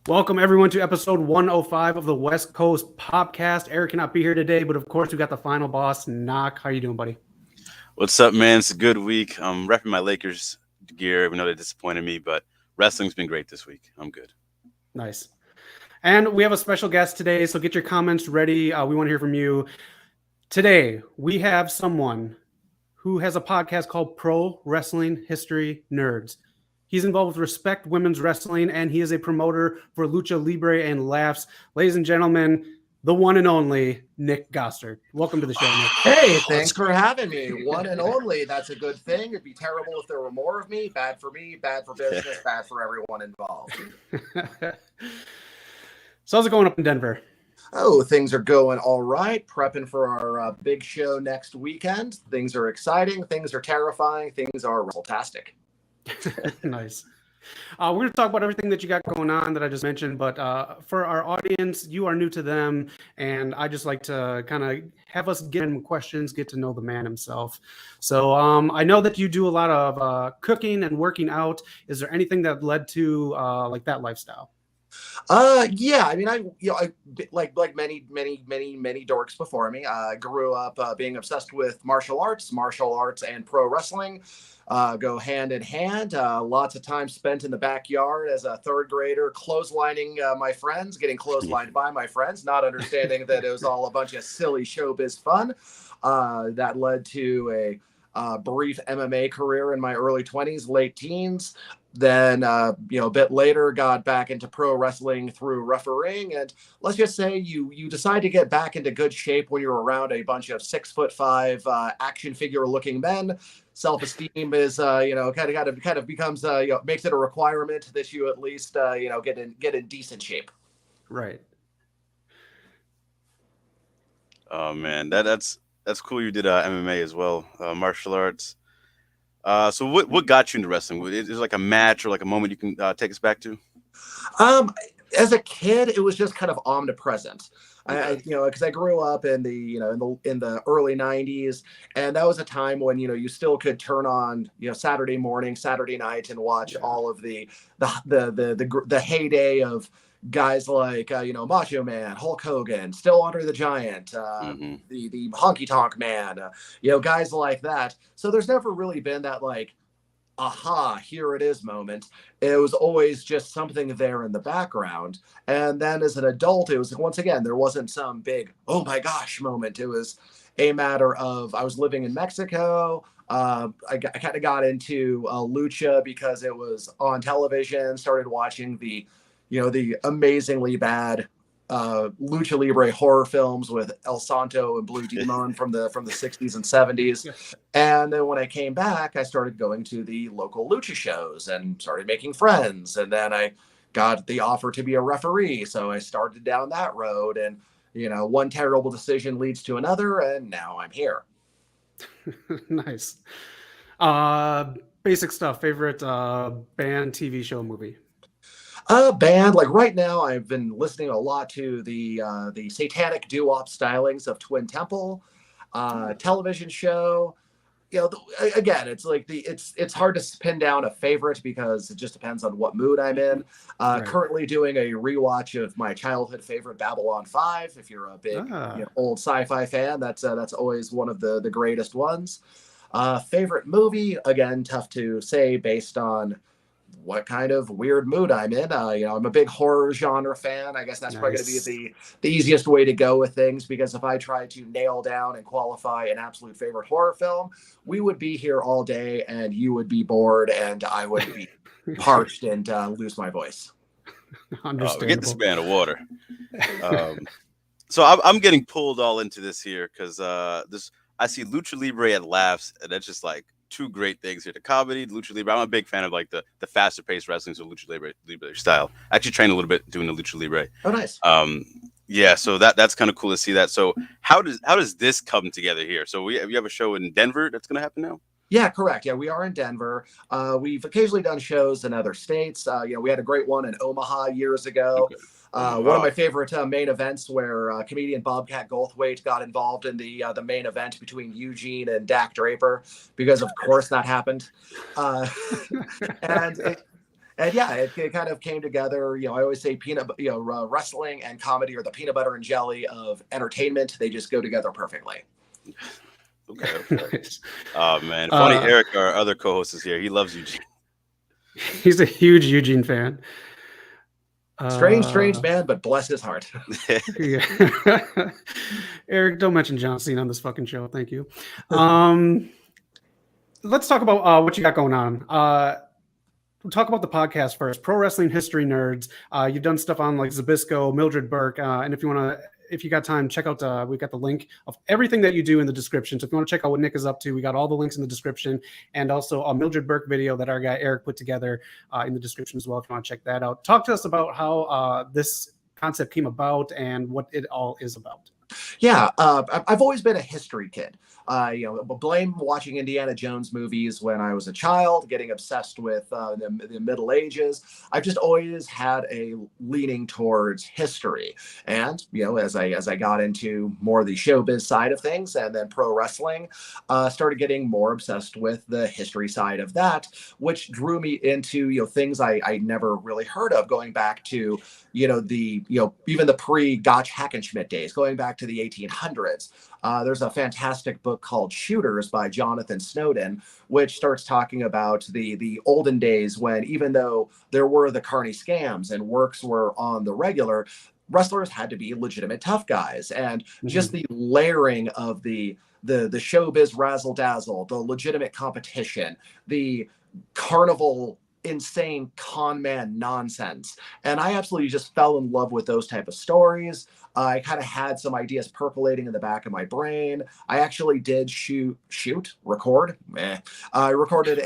Welcome, everyone, to episode 105 of the West Coast PopCast. Eric cannot be here today, but of course, we got the final boss, Knock. How you doing, buddy? What's up, man? It's a good week. I'm repping my Lakers gear, even though they disappointed me, but wrestling's been great this week. I'm good. Nice. And we have a special guest today, so get your comments ready. We want to hear from you. Today, we have someone who has a podcast called Pro Wrestling History Nerds. He's involved with Respect Women's Wrestling, and he is a promoter for Lucha Libre and Laughs. Ladies and gentlemen, the one and only Nick Gossert. Welcome to the show, Nick. Hey, thanks for having me. One and only. That's a good thing. It'd be terrible if there were more of me. Bad for me, bad for business, bad for everyone involved. So how's it going up in Denver? Oh, things are going all right. Prepping for our big show next weekend. Things are exciting. Things are terrifying. Things are fantastic. Nice. We're going to talk about everything that you got going on that I just mentioned, but for our audience, you are new to them, and I just like to kind of have us get in questions, get to know the man himself. So I know that you do a lot of cooking and working out. Is there anything that led to like that lifestyle? Yeah, I mean, I like many dorks before me. I grew up being obsessed with martial arts and pro wrestling. Go hand in hand. Lots of time spent in the backyard as a third grader, clotheslining my friends, getting clotheslined by my friends, not understanding that it was all a bunch of silly showbiz fun. That led to a brief MMA career in my early 20s, late teens. Then, a bit later, got back into pro wrestling through refereeing. And let's just say you decide to get back into good shape when you're around a bunch of 6'5" action figure looking men. Self-esteem is, kind of becomes, makes it a requirement that you at least, get in decent shape. Right. Oh man, that's cool. You did MMA as well, martial arts. So what got you into wrestling? Is it like a match or like a moment you can take us back to? As a kid, it was just kind of omnipresent. Because I grew up in the early 90s, and that was a time when you still could turn on Saturday morning, Saturday night, and watch all of the heyday of guys like Macho Man, Hulk Hogan, Still Andre the Giant, the Honky Tonk Man, guys like that. So there's never really been that like, aha, here it is moment. It was always just something there in the background. And then as an adult, it was, once again, there wasn't some big, oh my gosh moment. It was a matter of, I was living in Mexico. I kind of got into Lucha because it was on television, started watching the amazingly bad Lucha Libre horror films with El Santo and Blue Demon from the 60s and 70s. And then when I came back, I started going to the local Lucha shows and started making friends. And then I got the offer to be a referee. So I started down that road, and, one terrible decision leads to another. And now I'm here. Nice. Basic stuff. Favorite band, TV show, movie? Band, like right now, I've been listening a lot to the satanic doo-wop stylings of Twin Temple, television show. Again, it's like it's hard to pin down a favorite because it just depends on what mood I'm in. Right. Currently doing a rewatch of my childhood favorite, Babylon 5. If you're a big old sci-fi fan, that's always one of the greatest ones. Favorite movie, again, tough to say based on what kind of weird mood I'm in. I'm a big horror genre fan. I guess that's probably going to be the easiest way to go with things, because if I try to nail down and qualify an absolute favorite horror film, we would be here all day and you would be bored and I would be parched and lose my voice. Get this man of water. So I'm getting pulled all into this here because I see Lucha Libre at Laughs, and that's just like two great things here. The comedy, Lucha Libre. I'm a big fan of like the faster paced wrestling, so Lucha Libre style. I actually trained a little bit doing the Lucha Libre. Oh, nice. Yeah, so that's kind of cool to see that. So how does this come together here? So we have a show in Denver that's going to happen now. Yeah, correct. Yeah, we are in Denver. We've occasionally done shows in other states. We had a great one in Omaha years ago. Okay. One of my favorite main events where comedian Bobcat Goldthwait got involved in the main event between Eugene and Dak Draper, because of course that happened. And And yeah, it kind of came together. I always say wrestling and comedy are the peanut butter and jelly of entertainment. They just go together perfectly. Okay. Nice. Oh man, funny. Eric, our other co-host, is here. He loves Eugene. He's a huge Eugene fan. Strange man, but bless his heart. Yeah. Eric, don't mention John Cena on this fucking show. Thank you. Let's talk about what you got going on. We'll talk about the podcast first. Pro Wrestling History Nerds. You've done stuff on like Zbyszko, Mildred, Burke, and if you got time, check out. We've got the link of everything that you do in the description. So if you want to check out what Nick is up to, we got all the links in the description, and also a Mildred Burke video that our guy Eric put together in the description as well. If you want to check that out, talk to us about how this concept came about and what it all is about. Yeah, I've always been a history kid. Blame watching Indiana Jones movies when I was a child, getting obsessed with the Middle Ages. I've just always had a leaning towards history. And, as I got into more of the showbiz side of things and then pro wrestling, started getting more obsessed with the history side of that, which drew me into, things I never really heard of, going back to, even the pre-Gotch Hackenschmidt days, going back to the 1800s. There's a fantastic book called Shooters by Jonathan Snowden, which starts talking about the olden days when, even though there were the carny scams and works were on the regular, wrestlers had to be legitimate tough guys. And just the layering of the showbiz razzle dazzle, the legitimate competition, the carnival insane con man nonsense. And I absolutely just fell in love with those type of stories. I kind of had some ideas percolating in the back of my brain. I actually did record. I recorded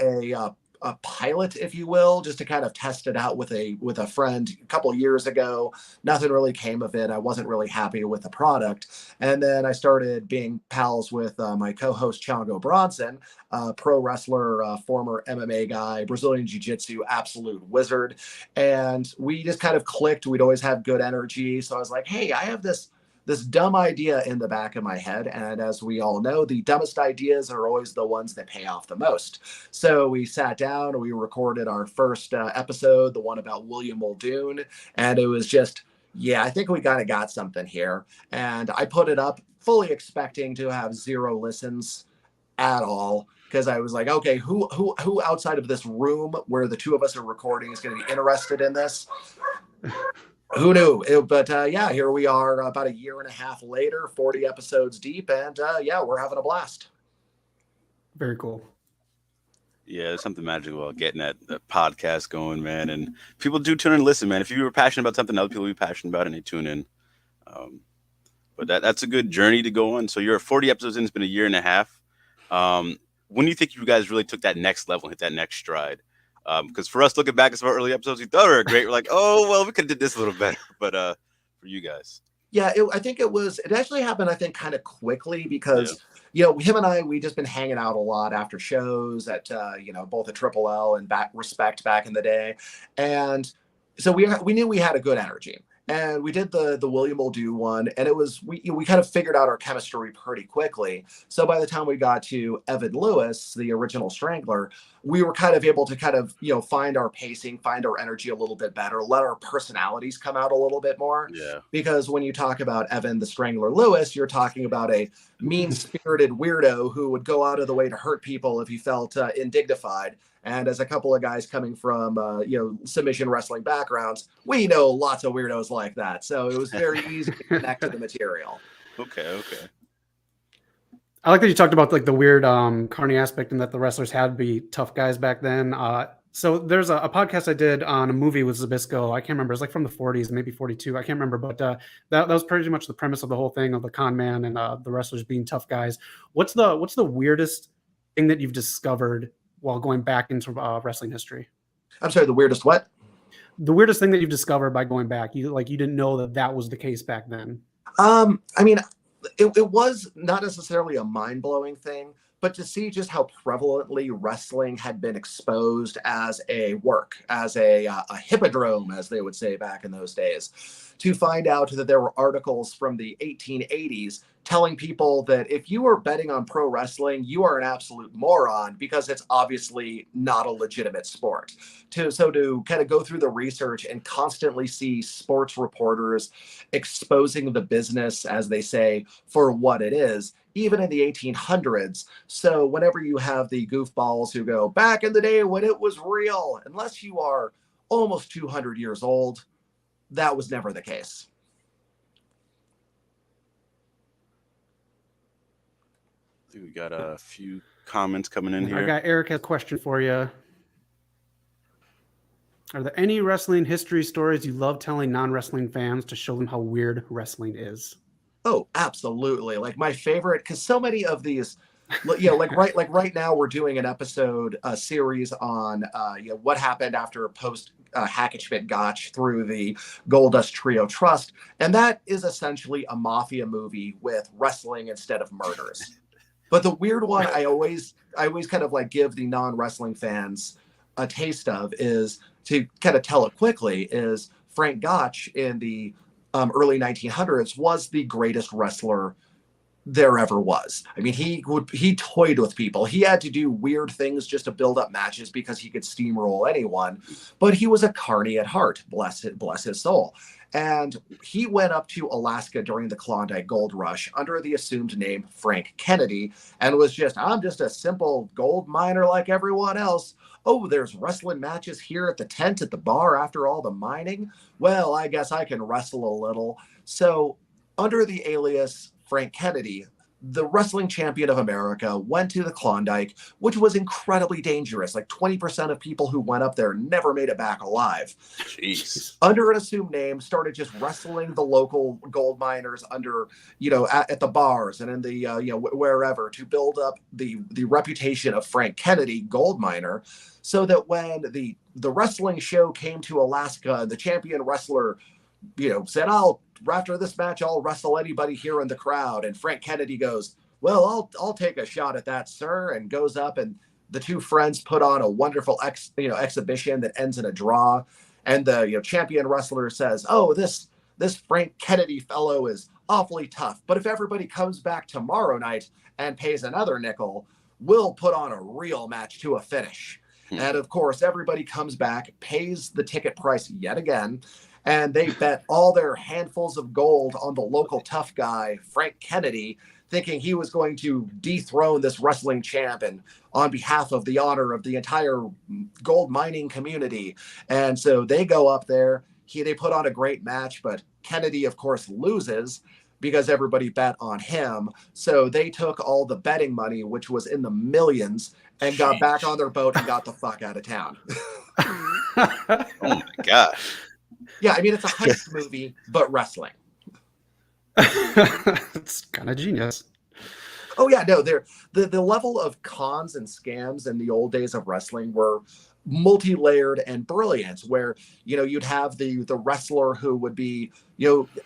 a pilot, if you will, just to kind of test it out with a friend a couple of years ago. Nothing really came of it. I wasn't really happy with the product. And then I started being pals with my co-host Chongo Bronson, pro wrestler, former MMA guy, Brazilian Jiu-Jitsu, absolute wizard. And we just kind of clicked. We'd always have good energy. So I was like, hey, I have this dumb idea in the back of my head. And as we all know, the dumbest ideas are always the ones that pay off the most. So we sat down and we recorded our first episode, the one about William Muldoon. And it was just, I think we kind of got something here. And I put it up fully expecting to have 0 listens at all. Because I was like, okay, who outside of this room where the two of us are recording is going to be interested in this? Who knew? But here we are about a year and a half later, 40 episodes deep, and we're having a blast. Very cool. Yeah, there's something magical about getting that podcast going, man. And people do tune in and listen, man. If you were passionate about something, other people will be passionate about it and they tune in. But that's a good journey to go on. So you're 40 episodes in, it's been a year and a half. When do you think you guys really took that next level and hit that next stride? Because for us, looking back at some of our early episodes, we thought we were great. We're like, oh, well, we could have did this a little better. But for you guys. Yeah, I think it actually happened, I think, kind of quickly because, him and I, we just been hanging out a lot after shows at, both at Triple L and Respect back in the day. And so we knew we had a good energy. And we did the William Muldoon one, and it was we kind of figured out our chemistry pretty quickly. So by the time we got to Evan Lewis, the original Strangler, we were kind of able to find our pacing, find our energy a little bit better, let our personalities come out a little bit more. Yeah. Because when you talk about Evan the Strangler Lewis, you're talking about a mean-spirited weirdo who would go out of the way to hurt people if he felt indignified. And as a couple of guys coming from, submission wrestling backgrounds, we know lots of weirdos like that. So it was very easy to connect to the material. Okay. I like that you talked about like the weird carny aspect and that the wrestlers had to be tough guys back then. So there's a podcast I did on a movie with Zbyszko. I can't remember. It's like from the 40s, maybe 42. I can't remember. But that was pretty much the premise of the whole thing, of the con man and the wrestlers being tough guys. What's the weirdest thing that you've discovered while going back into wrestling history? I'm sorry, the weirdest what? The weirdest thing that you've discovered by going back. You didn't know that was the case back then. It was not necessarily a mind-blowing thing, but to see just how prevalently wrestling had been exposed as a work, as a hippodrome, as they would say back in those days, to find out that there were articles from the 1880s telling people that if you are betting on pro wrestling, you are an absolute moron because it's obviously not a legitimate sport. To kind of go through the research and constantly see sports reporters exposing the business, as they say, for what it is, even in the 1800s. So whenever you have the goofballs who go, back in the day when it was real, unless you are almost 200 years old, that was never the case. I think we got a few comments coming in here. I got Eric has a question for you. Are there any wrestling history stories you love telling non-wrestling fans to show them how weird wrestling is? Oh, absolutely. Like my favorite, because so many of these, like right now we're doing an episode, a series on what happened after post Hackett Schmidt Gotch through the Goldust Trio Trust, and that is essentially a mafia movie with wrestling instead of murders. But the weird one I always kind of like give the non-wrestling fans a taste of is, to kind of tell it quickly, is Frank Gotch in the early 1900s was the greatest wrestler there ever was. I mean, he toyed with people. He had to do weird things just to build up matches because he could steamroll anyone, but he was a carny at heart, bless his soul. And he went up to Alaska during the Klondike Gold Rush under the assumed name Frank Kennedy and was I'm just a simple gold miner like everyone else. Oh, there's wrestling matches here at the tent at the bar after all the mining. Well, I guess I can wrestle a little. So under the alias Frank Kennedy, the wrestling champion of America went to the Klondike, which was incredibly dangerous. Like 20% of people who went up there never made it back alive. Jeez. Under an assumed name, started just wrestling the local gold miners under, at the bars and in the, wherever, to build up the reputation of Frank Kennedy, gold miner, so that when the wrestling show came to Alaska, the champion wrestler, said, after this match, I'll wrestle anybody here in the crowd. And Frank Kennedy goes, well, I'll take a shot at that, sir. And goes up, and the two friends put on a wonderful exhibition that ends in a draw. And the champion wrestler says, oh, this Frank Kennedy fellow is awfully tough. But if everybody comes back tomorrow night and pays another nickel, we'll put on a real match to a finish. And of course, everybody comes back, pays the ticket price yet again, and they bet all their handfuls of gold on the local tough guy, Frank Kennedy, thinking he was going to dethrone this wrestling champ and on behalf of the honor of the entire gold mining community. And so they go up there. They put on a great match, but Kennedy, of course, loses because everybody bet on him. So they took all the betting money, which was in the millions, and got back on their boat and got the fuck out of town. Oh my gosh. Yeah, I mean, it's a heist movie, but wrestling. It's kind of genius. Oh, yeah, no, the level of cons and scams in the old days of wrestling were multi-layered and brilliant, where you'd have the wrestler who would be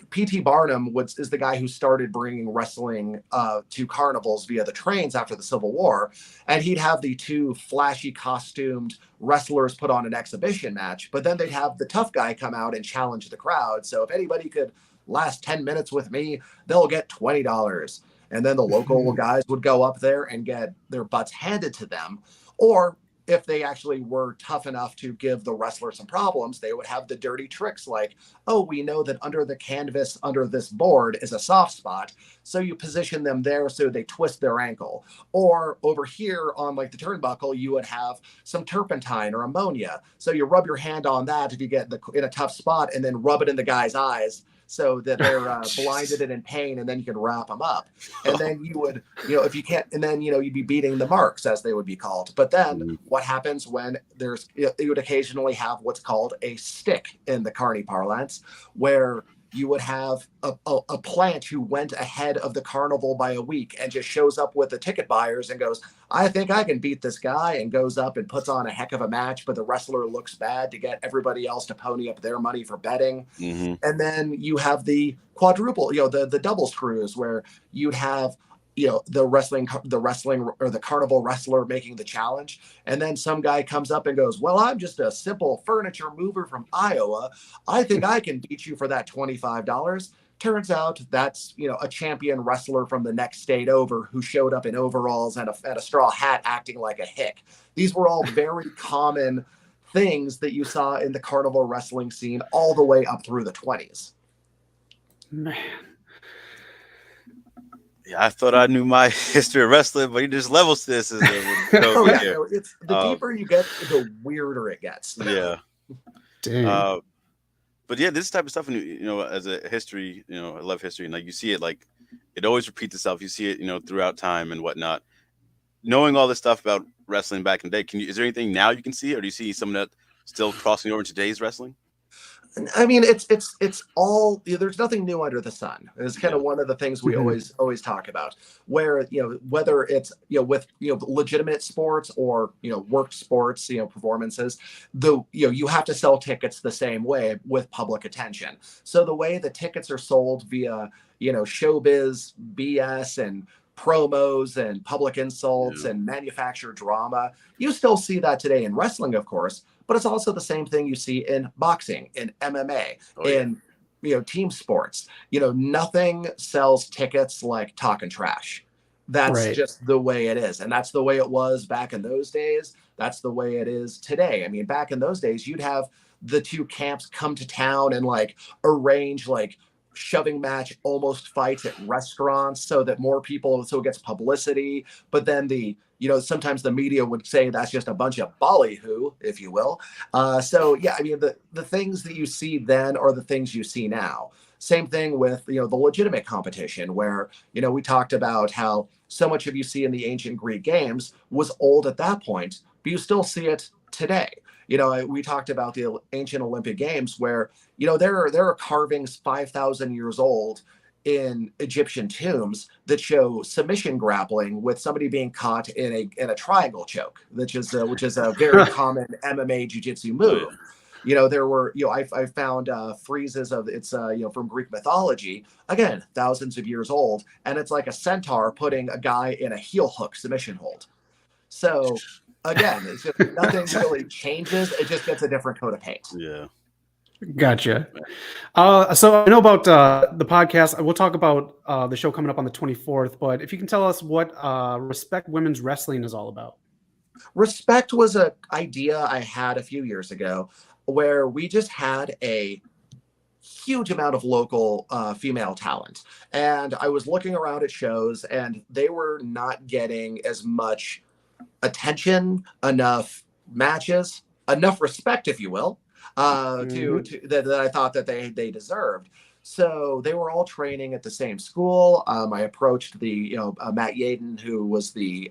P.T. Barnum is the guy who started bringing wrestling to carnivals via the trains after the Civil War, and he'd have the two flashy costumed wrestlers put on an exhibition match, but then they'd have the tough guy come out and challenge the crowd. So if anybody could last 10 minutes with me, they'll get $20. And then the local guys would go up there and get their butts handed to them. Or if they actually were tough enough to give the wrestler some problems, they would have the dirty tricks like, oh, we know that under the canvas, under this board is a soft spot. So you position them there so they twist their ankle. Or over here on like the turnbuckle, you would have some turpentine or ammonia. So you rub your hand on that if you get in a tough spot, and then rub it in the guy's eyes so that they're blinded and in pain, and then you can wrap them up. And then you would, if you can't, and then, you'd be beating the marks, as they would be called. But then what happens when you would occasionally have what's called a stick in the carny parlance, where you would have a plant who went ahead of the carnival by a week and just shows up with the ticket buyers and goes, I think I can beat this guy, and goes up and puts on a heck of a match, but the wrestler looks bad to get everybody else to pony up their money for betting. And then you have the quadruple, the double screws, where you'd have the wrestling or the carnival wrestler making the challenge, and then some guy comes up and goes, well, I'm just a simple furniture mover from Iowa, I think I can beat you for that $25. Turns out that's, a champion wrestler from the next state over who showed up in overalls and a straw hat acting like a hick. These were all very common things that you saw in the carnival wrestling scene all the way up through the 20s. Man. Yeah, I thought I knew my history of wrestling, but he just levels this. It's the deeper you get, the weirder it gets. Yeah. Dang. But yeah, this type of stuff, as a history, I love history, and like you see it, like it always repeats itself. You see it, throughout time and whatnot. Knowing all this stuff about wrestling back in the day, is there anything now you can see, or do you see some of that still crossing over in today's wrestling? I mean, it's all, there's nothing new under the sun. It's kind of one of the things we always talk about, where, whether it's, with, legitimate sports or, worked sports, performances, you have to sell tickets the same way with public attention. So the way the tickets are sold via, showbiz, BS, and promos and public insults and manufactured drama, you still see that today in wrestling, of course. But it's also the same thing you see in boxing, in MMA, in team sports. Nothing sells tickets like talking trash. That's just the way it is. And that's the way it was back in those days. That's the way it is today. I mean, back in those days, you'd have the two camps come to town and arrange shoving match almost fights at restaurants so that more people, so it gets publicity. But then sometimes the media would say that's just a bunch of ballyhoo, if you will. So yeah, I mean, the things that you see then are the things you see now. Same thing with, the legitimate competition where, we talked about how so much of you see in the ancient Greek games was old at that point, but you still see it today. We talked about the ancient Olympic Games where, there are carvings 5,000 years old in Egyptian tombs that show submission grappling with somebody being caught in a triangle choke, which is a very common MMA jiu-jitsu move. There were, I found friezes of it's, from Greek mythology, again, thousands of years old. And it's like a centaur putting a guy in a heel hook submission hold. So again, it's just nothing really changes. It just gets a different coat of paint. Yeah. Gotcha. So I know about the podcast. We'll talk about the show coming up on the 24th, but if you can tell us what Respect Women's Wrestling is all about. Respect was an idea I had a few years ago where we just had a huge amount of local female talent. And I was looking around at shows and they were not getting as much attention, enough matches, enough respect, if you will, that I thought that they deserved. So they were all training at the same school. I approached the Matt Yaden, who was the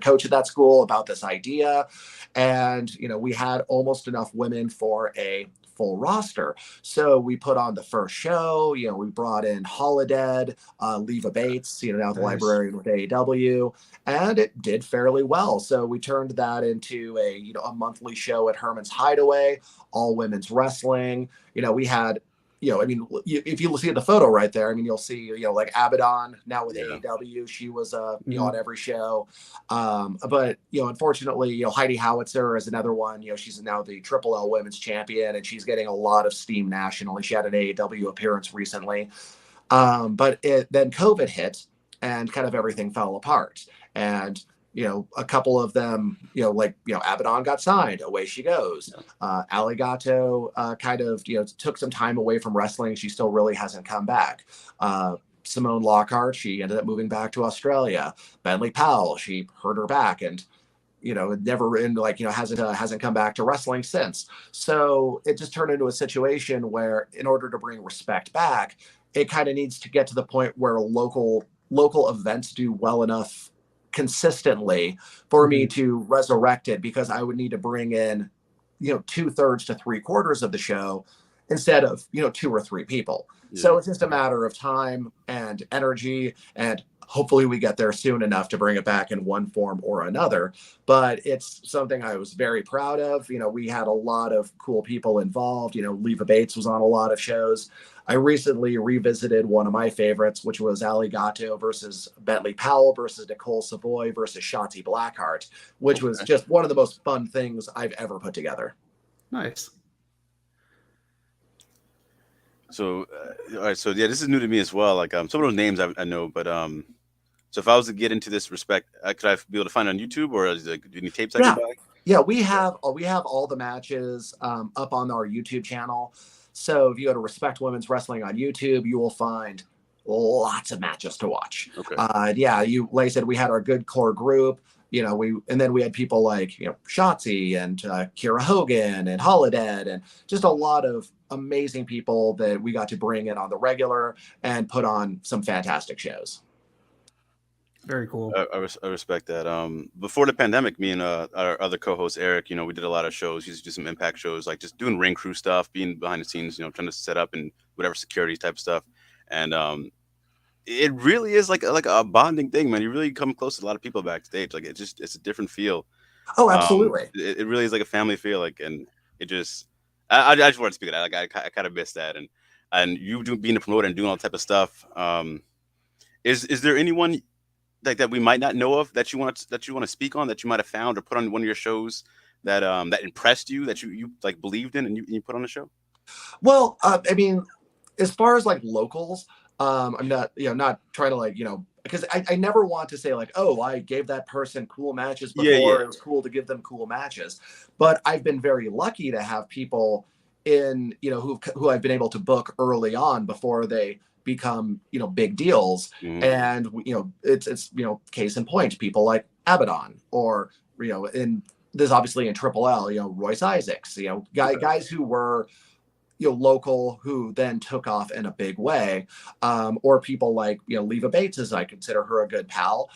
coach of that school, about this idea, and we had almost enough women for a full roster. So we put on the first show. We brought in Holodead, Leva Bates, now the librarian with AEW, and it did fairly well. So we turned that into a monthly show at Herman's Hideaway, all women's wrestling. We had, if you see the photo right there, you'll see, like Abaddon now with AEW, she was, on every show. But, unfortunately, Heidi Howitzer is another one. She's now the Triple L Women's Champion, and she's getting a lot of steam nationally. She had an AEW appearance recently. But then COVID hit and kind of everything fell apart. And, a couple of them, Abaddon got signed, away she goes. Alligato kind of, took some time away from wrestling. She still really hasn't come back. Simone Lockhart, she ended up moving back to Australia. Bentley Powell, she hurt her back and, hasn't come back to wrestling since. So it just turned into a situation where in order to bring respect back, it kind of needs to get to the point where local events do well enough consistently for me to resurrect it, because I would need to bring in 2/3 to 3/4 of the show instead of 2 or 3 people. So it's just a matter of time and energy, and hopefully we get there soon enough to bring it back in one form or another. But it's something I was very proud of. We had a lot of cool people involved. Leva Bates was on a lot of shows. I recently revisited one of my favorites, which was Alligato versus Bentley Powell versus Nicole Savoy versus Shotzi Blackheart, which was just one of the most fun things I've ever put together. Nice. So, all right. So yeah, this is new to me as well. Like some of those names I know, but so if I was to get into this respect, could I be able to find it on YouTube or is like, any tapes I can Yeah. buy? Yeah, we have all the matches up on our YouTube channel. So if you go to Respect Women's Wrestling on YouTube, you will find lots of matches to watch. Okay. Yeah, like I said, we had our good core group. And then we had people like Shotzi and Kira Hogan and Holodead and just a lot of amazing people that we got to bring in on the regular and put on some fantastic shows. Very cool. I respect that. Before the pandemic, me and our other co-host Eric, we did a lot of shows. We used to do some impact shows, like just doing ring crew stuff, being behind the scenes, trying to set up and whatever security type stuff. And it really is like a bonding thing, man. You really come close to a lot of people backstage. Like it's a different feel. Oh, absolutely. It really is like a family feel. Like, and it just, I just want to speak of that. Like I kind of miss that. And you being a promoter and doing all type of stuff. Is there anyone like that we might not know of that you want to speak on, that you might have found or put on one of your shows that that impressed you, that you like believed in and you put on the show? Well, I mean, as far as like locals, I'm not not trying to because I never want to say like, oh, I gave that person cool matches before. Yeah. It was cool to give them cool matches, but I've been very lucky to have people in who I've been able to book early on before they become big deals. Mm-hmm. And it's case in point, people like Abaddon or in this obviously in Triple L, Royce Isaacs, guys who were local who then took off in a big way, or people like Leva Bates, as I consider her a good pal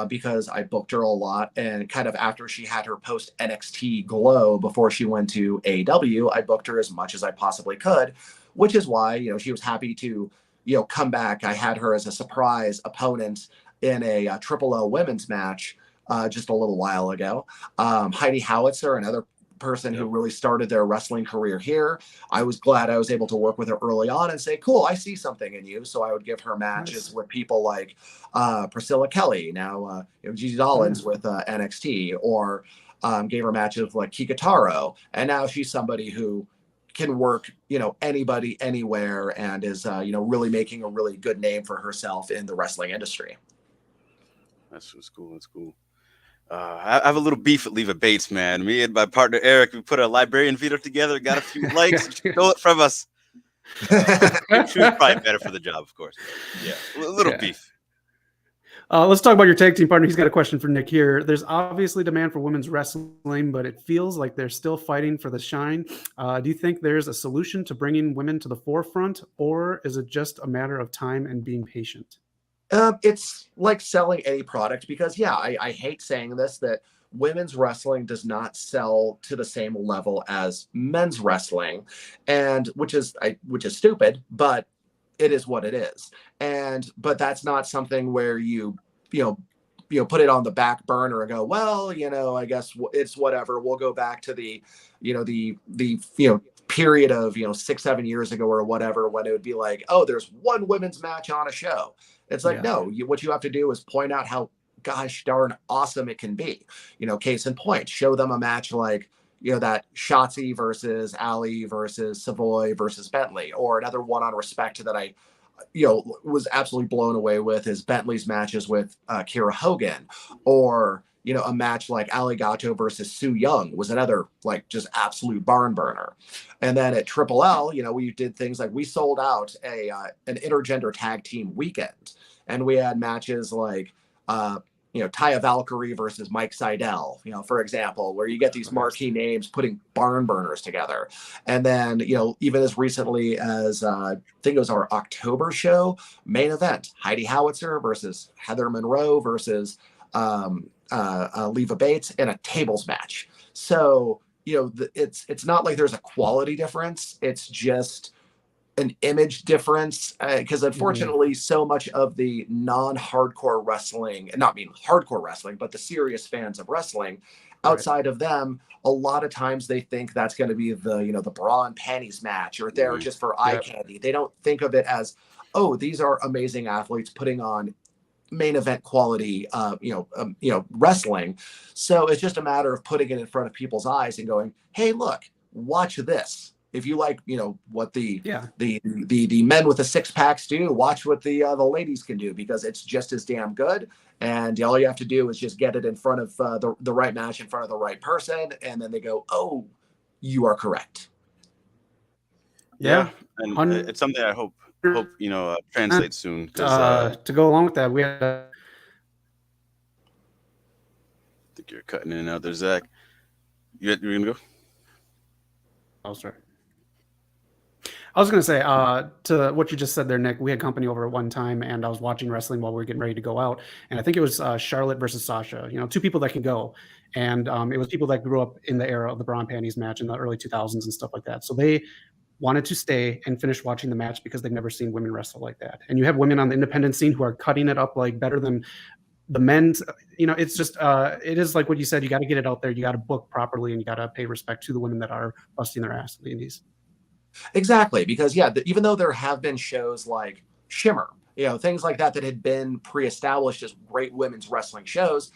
because I booked her a lot, and kind of after she had her post NXT glow before she went to AEW, I booked her as much as I possibly could, which is why she was happy to come back. I had her as a surprise opponent in a Triple L women's match just a little while ago. Heidi Howitzer, another person who really started their wrestling career here. I was glad I was able to work with her early on and say, cool, I see something in you. So I would give her matches with people like Priscilla Kelly, now Gigi Dollins with NXT, or gave her matches like Kikataro. And now she's somebody who can work, anybody, anywhere, and is, really making a really good name for herself in the wrestling industry. That's cool. That's cool. I have a little beef with Leva Bates, man. Me and my partner Eric, we put a librarian veto together, got a few likes, stole it from us. She was probably better for the job, of course. Yeah, a little beef. Let's talk about your tag team partner. He's got a question for Nick here. There's obviously demand for women's wrestling, but it feels like they're still fighting for the shine. Do you think there's a solution to bringing women to the forefront, or is it just a matter of time and being patient? It's like selling any product, because I hate saying this, that women's wrestling does not sell to the same level as men's wrestling, and which is stupid, but it is what it is. But that's not something where you put it on the back burner and go, well, I guess it's whatever. We'll go back to the period of 6-7 years ago or whatever, when it would be like, oh, there's one women's match on a show. It's like, no, what you have to do is point out how gosh darn awesome it can be. Case in point, show them a match like that Shotzi versus Ali versus Savoy versus Bentley, or another one on Respect that I was absolutely blown away with is Bentley's matches with Kira Hogan, or a match like Alligato versus Su Yung was another like just absolute barn burner. And then at Triple L, we did things like we sold out an intergender tag team weekend, and we had matches like Taya Valkyrie versus Mike Seidel, for example, where you get these marquee names putting barn burners together. And then, even as recently as I think it was our October show, main event, Heidi Howitzer versus Heather Monroe versus Leva Bates in a tables match. So, it's not like there's a quality difference. It's just an image difference, because unfortunately so much of the non-hardcore wrestling, and not mean hardcore wrestling, but the serious fans of wrestling outside of them, a lot of times they think that's going to be the bra and panties match, or they're just for eye candy. They don't think of it as, oh, these are amazing athletes putting on main event quality wrestling. So it's just a matter of putting it in front of people's eyes and going, hey, look, watch this. if you like, what the men with the six packs do, watch what the ladies can do, because it's just as damn good. And all you have to do is just get it in front of the right match, in front of the right person, and then they go, "Oh, you are correct." Yeah, and it's something I hope translates soon. To go along with that, we had. I think you're cutting in and out there, Zach. You're gonna go? Oh, sorry. I was going to say, to what you just said there, Nick, we had company over at one time, and I was watching wrestling while we were getting ready to go out. And I think it was Charlotte versus Sasha, two people that can go. And it was people that grew up in the era of the bra and panties match in the early 2000s and stuff like that. So they wanted to stay and finish watching the match because they've never seen women wrestle like that. And you have women on the independent scene who are cutting it up like better than the men's. It's just, it is like what you said, you got to get it out there. You got to book properly, and you got to pay respect to the women that are busting their ass in the indies. Exactly, because even though there have been shows like Shimmer, things like that had been pre-established as great women's wrestling shows,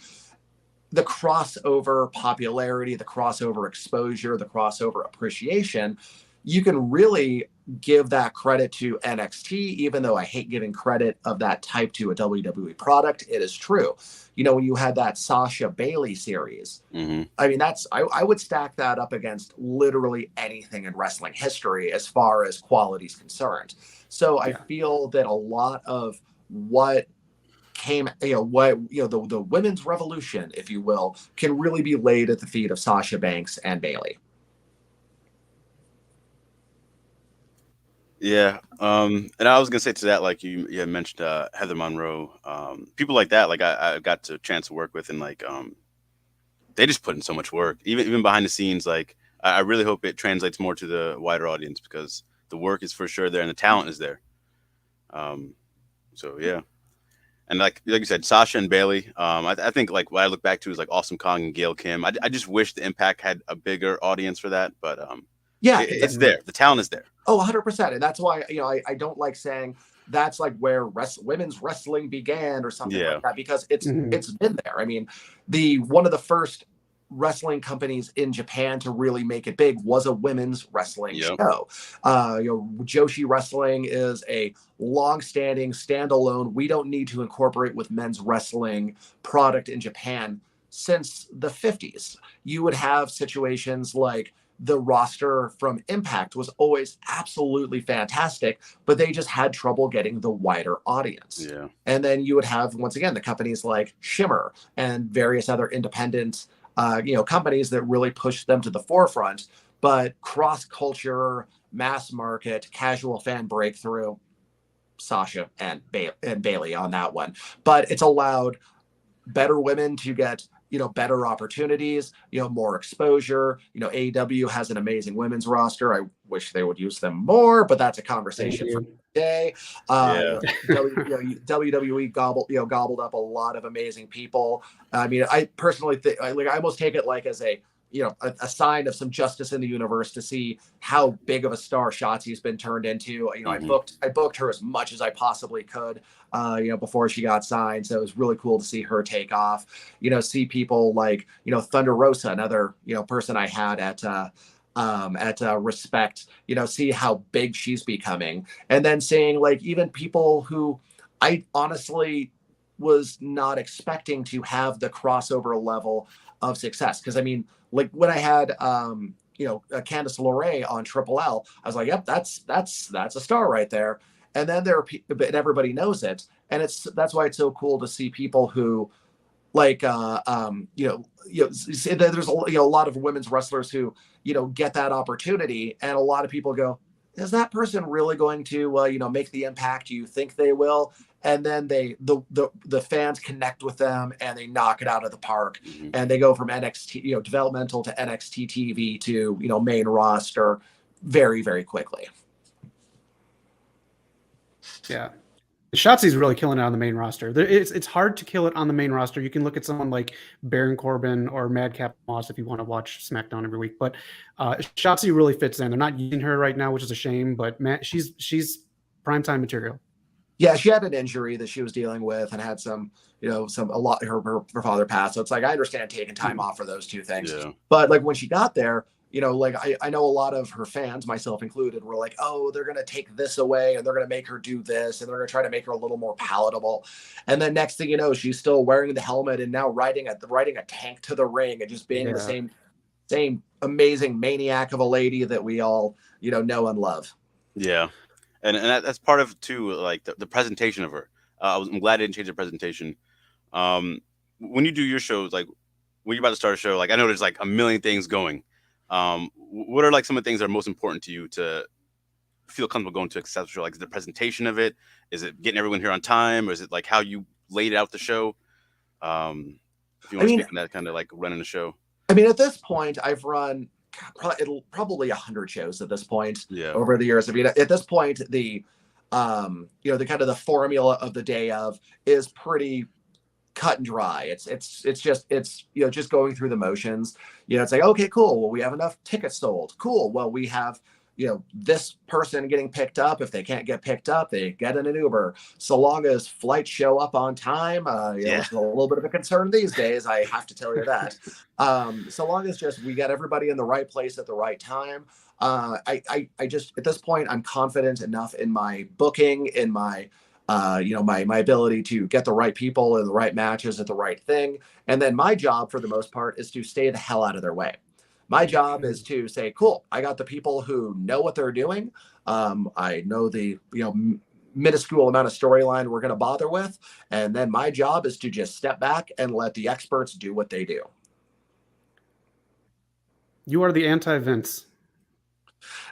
the crossover popularity, the crossover exposure, the crossover appreciation, you can really give that credit to NXT, even though I hate giving credit of that type to a WWE product. It is true. When you had that Sasha Bailey series, I mean, I would stack that up against literally anything in wrestling history as far as quality is concerned. So I feel that a lot of what came, the women's revolution, if you will, can really be laid at the feet of Sasha Banks and Bailey. Yeah, and I was gonna say to that, like you had mentioned Heather Monroe, people like that. Like I got a chance to work with, and like they just put in so much work, even behind the scenes. Like I really hope it translates more to the wider audience, because the work is for sure there and the talent is there. So yeah, and like you said, Sasha and Bailey. I think like what I look back to is like Awesome Kong and Gail Kim. I just wish the Impact had a bigger audience for that, but it's there. The talent is there. Oh, 100%. And that's why, I don't like saying that's like where women's wrestling began or something like that, because it's been there. I mean, one of the first wrestling companies in Japan to really make it big was a women's wrestling show. Joshi Wrestling is a long-standing standalone, we don't need to incorporate with men's wrestling product in Japan since the 50s. You would have situations like the roster from Impact was always absolutely fantastic, but they just had trouble getting the wider audience. Yeah. And then you would have, once again, the companies like Shimmer and various other independent, companies that really pushed them to the forefront. But cross-culture, mass market, casual fan breakthrough, Sasha and Bailey on that one. But it's allowed better women to get better opportunities, more exposure. AEW has an amazing women's roster. I wish they would use them more, but that's a conversation for today. WWE gobbled up a lot of amazing people. I mean, I personally think, I almost take it like as a sign of some justice in the universe to see how big of a star Shotzi's been turned into. I booked her as much as I possibly could, before she got signed. So it was really cool to see her take off, see people like, Thunder Rosa, another, person I had at Respect, see how big she's becoming. And then seeing like even people who I honestly was not expecting to have the crossover level of success. Cause I mean, like when I had, Candice LeRae on Triple L, I was like, yep, that's a star right there. And then there are people, and everybody knows it. And that's why it's so cool to see people who like, there's a lot of women's wrestlers who, get that opportunity. And a lot of people go, is that person really going to, make the impact you think they will? And then the fans connect with them and they knock it out of the park, and they go from NXT, developmental to NXT TV to, main roster very, very quickly. Yeah. Shotzi's really killing it on the main roster. It's hard to kill it on the main roster. You can look at someone like Baron Corbin or Madcap Moss if you want to watch SmackDown every week. But Shotzi really fits in. They're not using her right now, which is a shame. But she's primetime material. Yeah, she had an injury that she was dealing with and had her father passed. So it's like, I understand taking time off for those two things. Yeah. But like when she got there, like I know a lot of her fans, myself included, were like, oh, they're going to take this away and they're going to make her do this and they're going to try to make her a little more palatable. And then next thing you know, she's still wearing the helmet and now riding a tank to the ring and just being the same amazing maniac of a lady that we all, know and love. Yeah. And that's part of too, like the presentation of her. I'm glad I didn't change the presentation. When you do your shows, like when you're about to start a show, like I know there's like a million things going. What are like some of the things that are most important to you to feel comfortable going to a successful show? Like is the presentation of it? Is it getting everyone here on time? Or is it like how you laid out the show? If you want to speak on that kind of like running a show. I mean, at this point, I've run probably 100 shows at this point over the years. I mean, at this point, the the kind of the formula of the day of is pretty cut and dry. It's just going through the motions. It's like, okay, cool. Well, we have enough tickets sold. Cool. Well, we have this person getting picked up. If they can't get picked up, they get in an Uber. So long as flights show up on time, it's a little bit of a concern these days. I have to tell you that. So long as just we get everybody in the right place at the right time. I just at this point I'm confident enough in my booking, in my my ability to get the right people in the right matches at the right thing. And then my job for the most part is to stay the hell out of their way. My job is to say, cool, I got the people who know what they're doing. I know the, minuscule amount of storyline we're going to bother with. And then my job is to just step back and let the experts do what they do. You are the anti-Vince.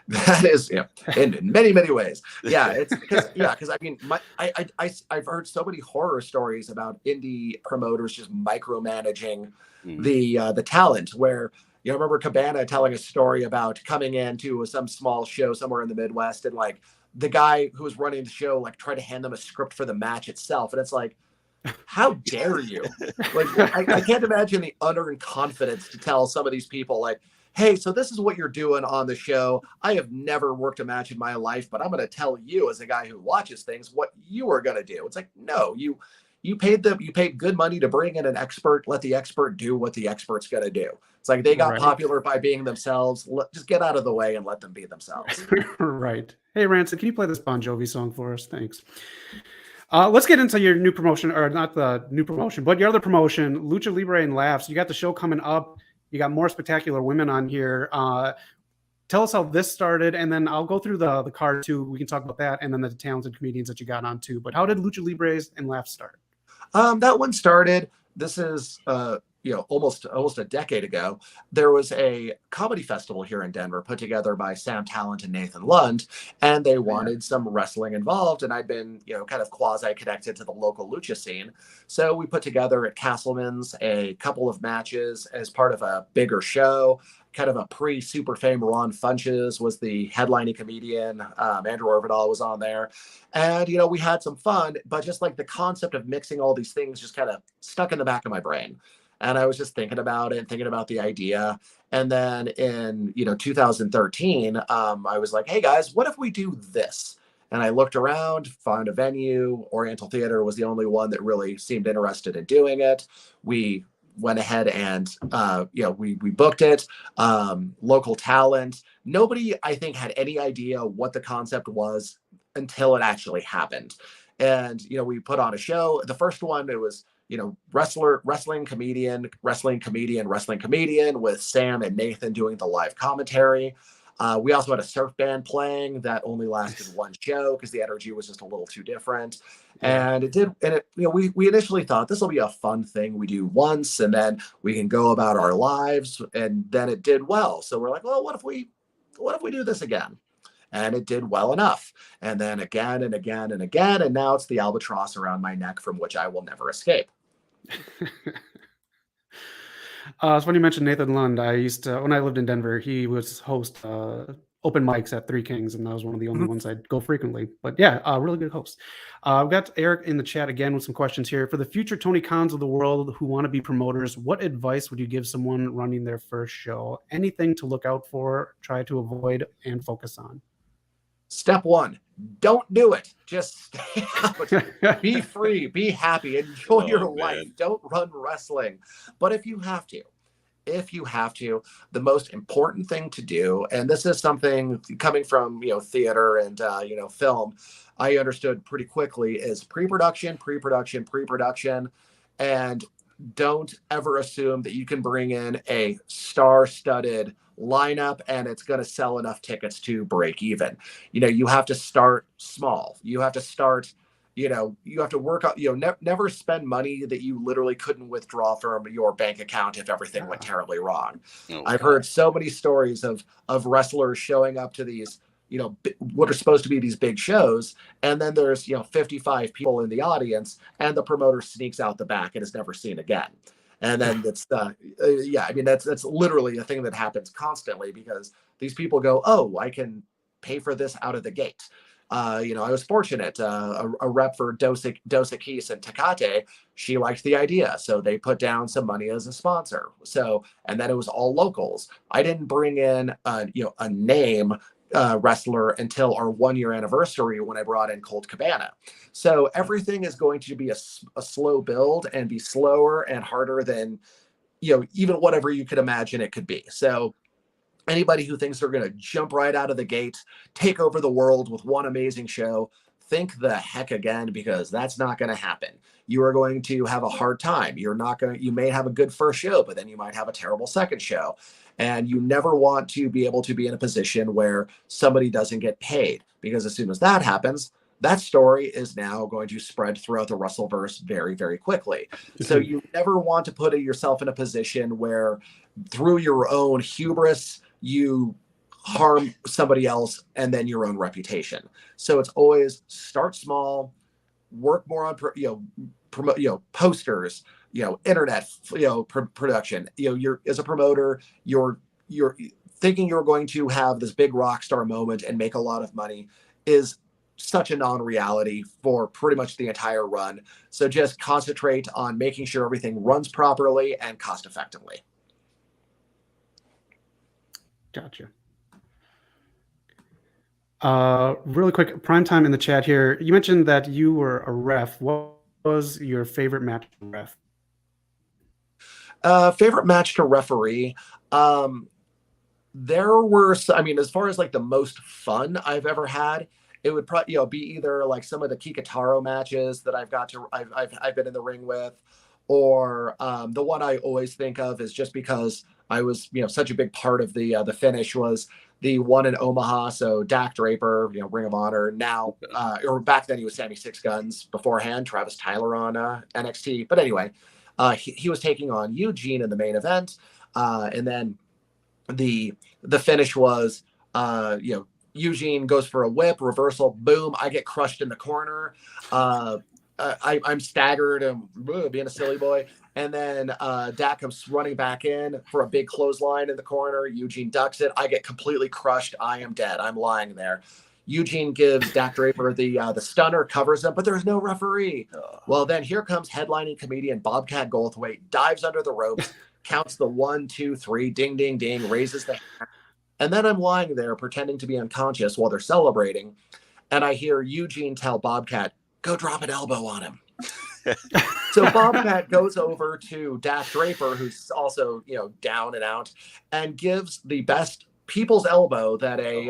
That is, in many, many ways. Yeah, it's because I mean, I've heard so many horror stories about indie promoters just micromanaging the talent. Where I remember Cabana telling a story about coming into some small show somewhere in the Midwest, and like the guy who was running the show like tried to hand them a script for the match itself, and it's like, how dare you? Like, I can't imagine the unearned confidence to tell some of these people like, hey, so this is what you're doing on the show. I have never worked a match in my life, but I'm going to tell you as a guy who watches things what you are going to do. It's like, no, you paid good money to bring in an expert. Let the expert do what the expert's going to do. It's like they got popular by being themselves. Just get out of the way and let them be themselves. Right. Hey, Rancid, can you play this Bon Jovi song for us? Thanks. Let's get into your new promotion, or not the new promotion, but your other promotion, Lucha Libre and Laughs. You got the show coming up. You got more spectacular women on here. Tell us how this started, and then I'll go through the card too. We can talk about that, and then the talented comedians that you got on too. But how did Lucha Libres and Laughs start? That one started. This is almost a decade ago. There was a comedy festival here in Denver put together by Sam Talent and Nathan Lund, and they wanted some wrestling involved. And I'd been kind of quasi connected to the local lucha scene, so we put together at Castleman's a couple of matches as part of a bigger show. Kind of a pre-super fame. Ron Funches was the headlining comedian. Andrew Orvidal was on there. And, we had some fun, but just like the concept of mixing all these things just kind of stuck in the back of my brain. And I was just thinking about it, thinking about the idea. And then in, 2013, I was like, hey guys, what if we do this? And I looked around, found a venue. Oriental Theater was the only one that really seemed interested in doing it. We went ahead and we booked it. Local talent. Nobody, I think, had any idea what the concept was until it actually happened. And we put on a show. The first one, it was wrestling comedian with Sam and Nathan doing the live commentary. We also had a surf band playing that only lasted one show because the energy was just a little too different. And we initially thought this will be a fun thing we do once and then we can go about our lives. And then it did well. So we're like, well, what if we do this again? And it did well enough. And then again and again and again. And now it's the albatross around my neck from which I will never escape. It's funny you mentioned Nathan Lund. I used to, when I lived in Denver, he was host open mics at Three Kings, and that was one of the only ones I'd go frequently. But yeah, really good host. We've got Eric in the chat again with some questions here. For the future Tony Khans of the world who want to be promoters, what advice would you give someone running their first show? Anything to look out for, try to avoid, and focus on? Step one, don't do it. Just stay out. Be free, be happy, enjoy your life. Don't run wrestling. But if you have to, if you have to, the most important thing to do, and this is something coming from, theater and, film, I understood pretty quickly, is pre-production, pre-production, pre-production. And don't ever assume that you can bring in a star-studded lineup and it's going to sell enough tickets to break even. You have to start small. You have to start, you have to work out, never spend money that you literally couldn't withdraw from your bank account if everything went terribly wrong. I've heard so many stories of wrestlers showing up to these, what are supposed to be these big shows, and then there's 55 people in the audience and the promoter sneaks out the back and is never seen again. And then that's that's literally a thing that happens constantly, because these people go, oh, I can pay for this out of the gate. I was fortunate, a rep for Dos Equis and Tecate, she liked the idea, so they put down some money as a sponsor. So, and then it was all locals. I didn't bring in a name wrestler until our 1-year anniversary, when I brought in Colt Cabana. So everything is going to be a slow build and be slower and harder than, even whatever you could imagine it could be. So anybody who thinks they're going to jump right out of the gate, take over the world with one amazing show, think the heck again, because that's not going to happen. You are going to have a hard time. You may have a good first show, but then you might have a terrible second show. And you never want to be able to be in a position where somebody doesn't get paid, because as soon as that happens, that story is now going to spread throughout the Russellverse very, very quickly. So you never want to put yourself in a position where through your own hubris, you harm somebody else and then your own reputation. So it's always start small, work more on, promote, posters, internet, production. You're, as a promoter, you're thinking you're going to have this big rock star moment and make a lot of money is such a non-reality for pretty much the entire run. So just concentrate on making sure everything runs properly and cost effectively. Gotcha. Really quick, Primetime in the chat here. You mentioned that you were a ref. What was your favorite match to ref? Favorite match to referee? There were, as far as like the most fun I've ever had, it would probably, be either like some of the Kikataro matches that I've been in the ring with, or the one I always think of is, just because I was, such a big part of the finish, was the one in Omaha. So Dak Draper, Ring of Honor now, or back then he was Sammy Six Guns, beforehand Travis Tyler on NXT. But anyway, he was taking on Eugene in the main event, and then the finish was, Eugene goes for a whip reversal, boom, I get crushed in the corner. I'm staggered and being a silly boy. And then Dak comes running back in for a big clothesline in the corner. Eugene ducks it. I get completely crushed. I am dead. I'm lying there. Eugene gives Dak Draper the stunner, covers him, but there's no referee. Well, then here comes headlining comedian Bobcat Goldthwait, dives under the ropes, counts the 1, 2, 3, ding, ding, ding, raises the hand. And then I'm lying there pretending to be unconscious while they're celebrating. And I hear Eugene tell Bobcat, go drop an elbow on him. So Bobcat goes over to Dak Draper, who's also, down and out, and gives the best people's elbow that a,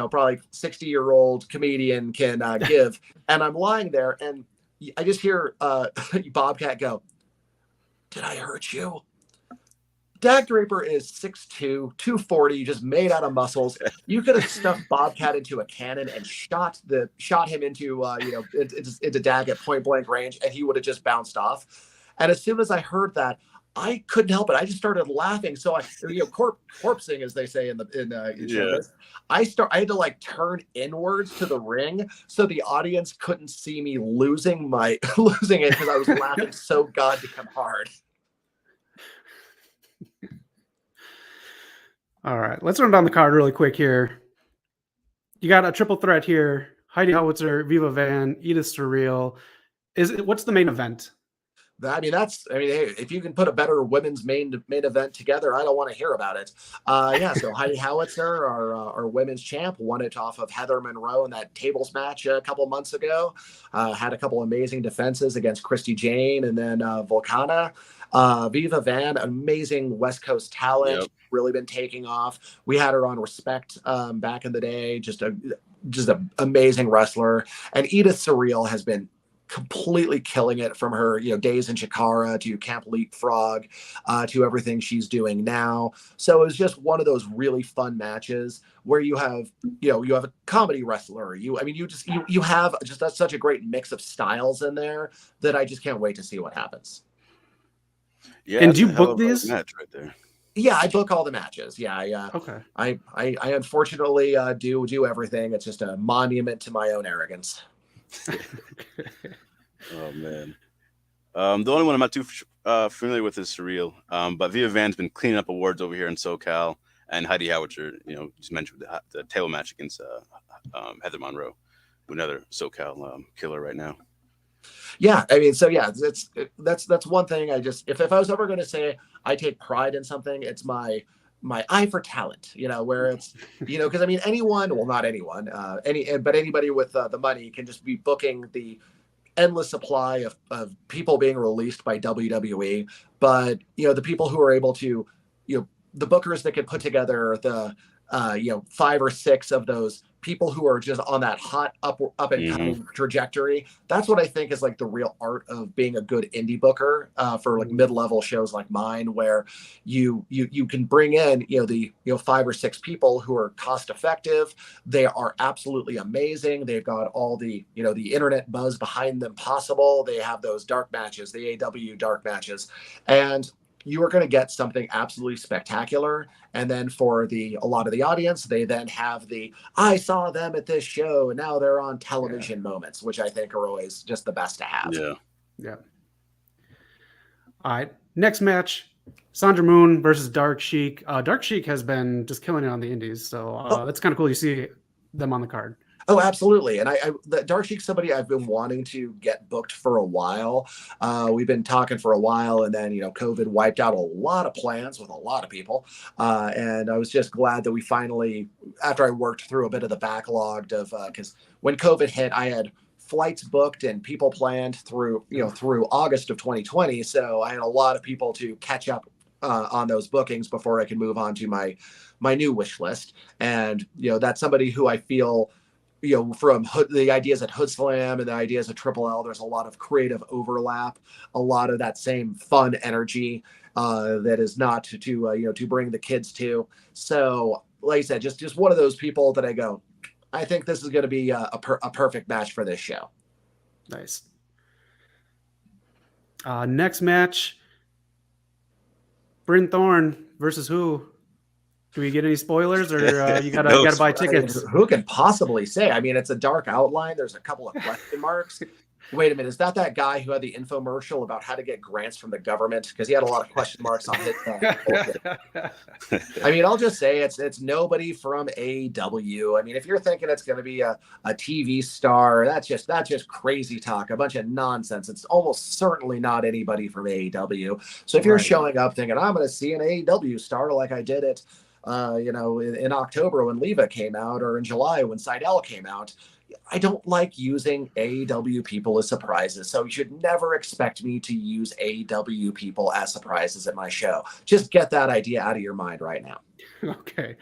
probably 60-year-old comedian can give. And I'm lying there and I just hear Bobcat go, did I hurt you? Dak Draper is 6'2", 240, just made out of muscles. You could have stuffed Bobcat into a cannon and shot him into into Dak at point blank range, and he would have just bounced off. And as soon as I heard that, I couldn't help it. I just started laughing. So I, corpsing, as they say in showbiz. I had to like turn inwards to the ring so the audience couldn't see me losing it because I was laughing so goddamn hard. All right, let's run down the card really quick here. You got a triple threat here: Heidi Howitzer, Viva Van, Edith Surreal. What's the main event? Hey, if you can put a better women's main event together, I don't want to hear about it. So Heidi Howitzer, our women's champ, won it off of Heather Monroe in that tables match a couple months ago. Had a couple amazing defenses against Christy Jane and then Volcana. Viva Van, amazing West Coast talent, really been taking off. We had her on Respect back in the day, just an amazing wrestler. And Edith Surreal has been completely killing it, from her days in Chikara to Camp Leapfrog to everything she's doing now. So it was just one of those really fun matches where you have a comedy wrestler, you have just such a great mix of styles in there that I just can't wait to see what happens. Yeah, and do you book these? Match right there. Yeah, I book all the matches. Yeah. Okay. I unfortunately do everything. It's just a monument to my own arrogance. Oh man, the only one I'm not too familiar with is Surreal, but Viva Van's been cleaning up awards over here in SoCal, and Heidi Howitzer, just mentioned the table match against Heather Monroe, another SoCal killer right now. Yeah, that's one thing. If I was ever going to say I take pride in something, it's my eye for talent, where it's, because anyone, well, not anyone, but anybody with the money can just be booking the endless supply of people being released by WWE. But, the people who are able to, the bookers that can put together the, 5 or 6 of those people who are just on that hot up and coming trajectory. That's what I think is like the real art of being a good indie booker for like mid-level shows like mine, where you can bring in, the 5 or 6 people who are cost effective. They are absolutely amazing. They've got all the, the internet buzz behind them possible. They have those dark matches, the AW dark matches, and you are going to get something absolutely spectacular. And then for a lot of the audience, they then have I saw them at this show and now they're on television moments, which I think are always just the best to have. Yeah. All right. Next match, Sandra Moon versus Dark Chic. Dark Chic has been just killing it on the indies. So that's kind of cool. You see them on the card. Oh, absolutely. And the Dark Chic's somebody I've been wanting to get booked for a while. We've been talking for a while, and then, COVID wiped out a lot of plans with a lot of people. And I was just glad that we finally, after I worked through a bit of the backlog of, because when COVID hit, I had flights booked and people planned through August of 2020. So I had a lot of people to catch up on those bookings before I could move on to my new wish list. And, that's somebody who I feel, from the ideas at Hood Slam and the ideas at Triple L, there's a lot of creative overlap, a lot of that same fun energy that is not to bring the kids to. So, like I said, just one of those people that I go, I think this is going to be a perfect match for this show. Nice. Next match, Bryn Thorne versus who? Do we get any spoilers, or you gotta buy tickets? Who can possibly say? It's a dark outline. There's a couple of question marks. Wait a minute, is that guy who had the infomercial about how to get grants from the government? Because he had a lot of question marks on his. I'll just say it's nobody from AEW. If you're thinking it's going to be a TV star, that's just crazy talk, a bunch of nonsense. It's almost certainly not anybody from AEW. So if you're showing up thinking I'm going to see an AEW star like I did it, in October when Leva came out, or in July when Seidel came out, I don't like using AEW people as surprises. So you should never expect me to use AEW people as surprises at my show. Just get that idea out of your mind right now. Okay.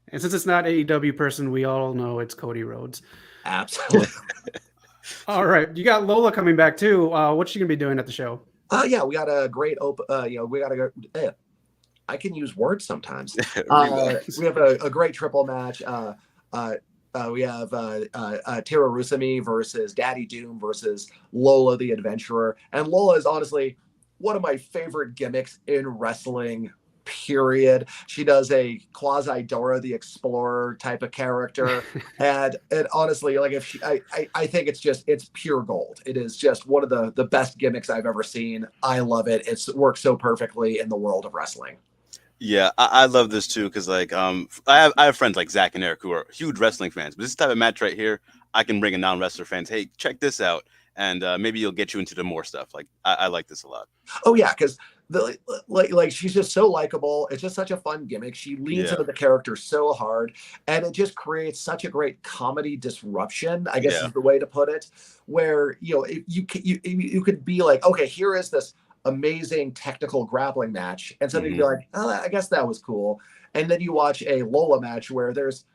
And since it's not AEW person, we all know it's Cody Rhodes. Absolutely. All right. You got Lola coming back too. What's she going to be doing at the show? We got a great I can use words sometimes. We have a great triple match. We have Tara Rusami versus Daddy Doom versus Lola the Adventurer. And Lola is honestly one of my favorite gimmicks in wrestling, period. She does a quasi Dora the Explorer type of character. and honestly, like I think it's pure gold. It is just one of the best gimmicks I've ever seen. I love it. It works so perfectly in the world of wrestling. Yeah, I love this too, because I have friends like Zach and Eric who are huge wrestling fans. But this type of match right here, I can bring in non-wrestler fans. Hey, check this out. and maybe you'll get you into the more stuff. Like I like this a lot. Oh yeah, because like she's just so likable. It's just such a fun gimmick. She leans into the character so hard, and it just creates such a great comedy disruption, I guess is the way to put it. Where you could be like, okay, here is this amazing technical grappling match, and somebody would be like, oh, I guess that was cool. And then you watch a Lola match where there's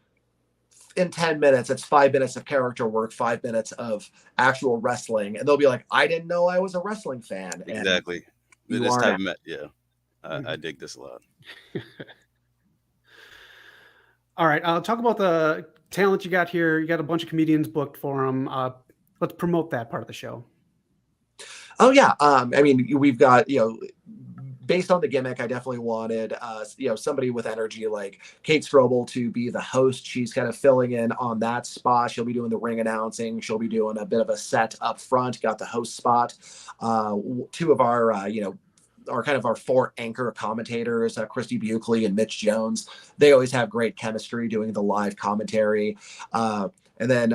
in 10 minutes, it's 5 minutes of character work, 5 minutes of actual wrestling. And they'll be like, I didn't know I was a wrestling fan. Exactly. This time, I dig this a lot. All right. Talk about the talent you got here. You got a bunch of comedians booked for them. Let's promote that part of the show. Oh, yeah. I mean, we've got, based on the gimmick, I definitely wanted, somebody with energy like Kate Strobel to be the host. She's kind of filling in on that spot. She'll be doing the ring announcing. She'll be doing a bit of a set up front. Got the host spot. Two of our, our four anchor commentators, Christy Buckley and Mitch Jones. They always have great chemistry doing the live commentary. And then,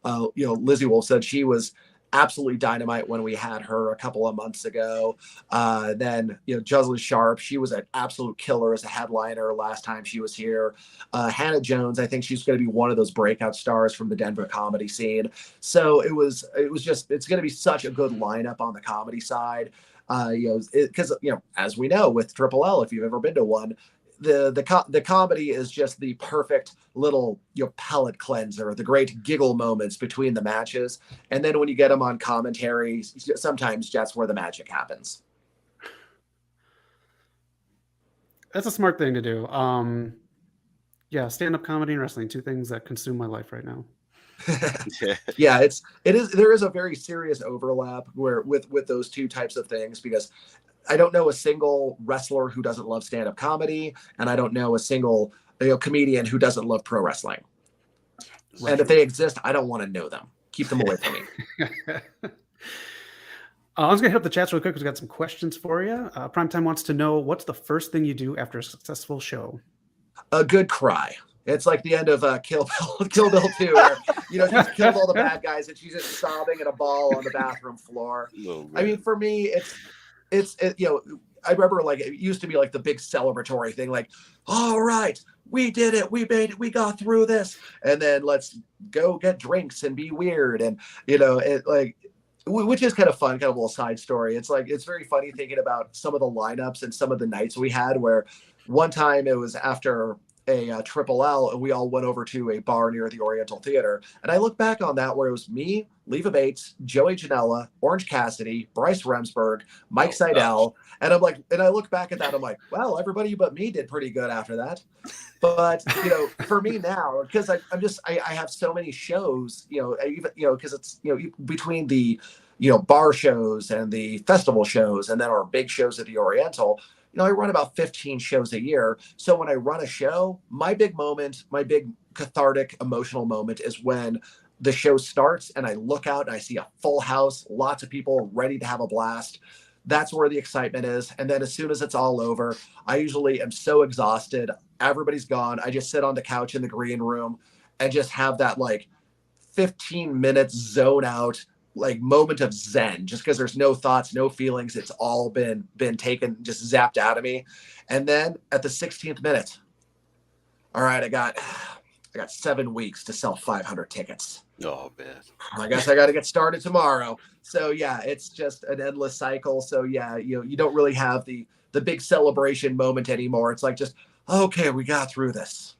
Lizzie Wolf said she was absolutely dynamite when we had her a couple of months ago. Then, Jocelyn Sharp, she was an absolute killer as a headliner last time she was here. Hannah Jones, I think she's going to be one of those breakout stars from the Denver comedy scene. So it's going to be such a good lineup on the comedy side. Because, as we know with Triple L, if you've ever been to one, the comedy is just the perfect little palate cleanser, the great giggle moments between the matches, and then when you get them on commentary, sometimes that's where the magic happens. That's a smart thing to do. Stand-up comedy and wrestling, two things that consume my life right now. Yeah, there is a very serious overlap with those two types of things, because I don't know a single wrestler who doesn't love stand-up comedy, and I don't know a single comedian who doesn't love pro wrestling. Right. And if they exist, I don't want to know them. Keep them away from me. I was going to hit up the chats real quick because we got some questions for you. Primetime wants to know, what's the first thing you do after a successful show? A good cry. It's like the end of Kill Bill 2, where she's killed all the bad guys and she's just sobbing in a ball on the bathroom floor. Oh, I mean, for me, it's I remember like it used to be like the big celebratory thing, like, all right, we did it, we made it, we got through this, and then let's go get drinks and be weird, and which is kind of fun, kind of a little side story. It's like, it's very funny thinking about some of the lineups and some of the nights we had, where one time it was after a Triple L, and we all went over to a bar near the Oriental Theater. And I look back on that where it was me, Leva Bates, Joey Janela, Orange Cassidy, Bryce Remsburg, Mike Seidel. And I'm like, and I look back at that, I'm like, well, everybody but me did pretty good after that. But, for me now, because I have so many shows, because it's, between the, bar shows and the festival shows, and then our big shows at the Oriental, I run about 15 shows a year. So when I run a show, my big moment, my big cathartic emotional moment is when the show starts and I look out and I see a full house, lots of people ready to have a blast. That's where the excitement is. And then as soon as it's all over, I usually am so exhausted. Everybody's gone. I just sit on the couch in the green room and just have that like 15 minutes zone out, like moment of zen, just because there's no thoughts, no feelings. It's all been taken, just zapped out of me. And then at the 16th minute, all right, I got 7 weeks to sell 500 tickets. Oh man. I guess I got to get started tomorrow. So yeah, it's just an endless cycle. So yeah, you don't really have the big celebration moment anymore. It's like, just, okay, we got through this.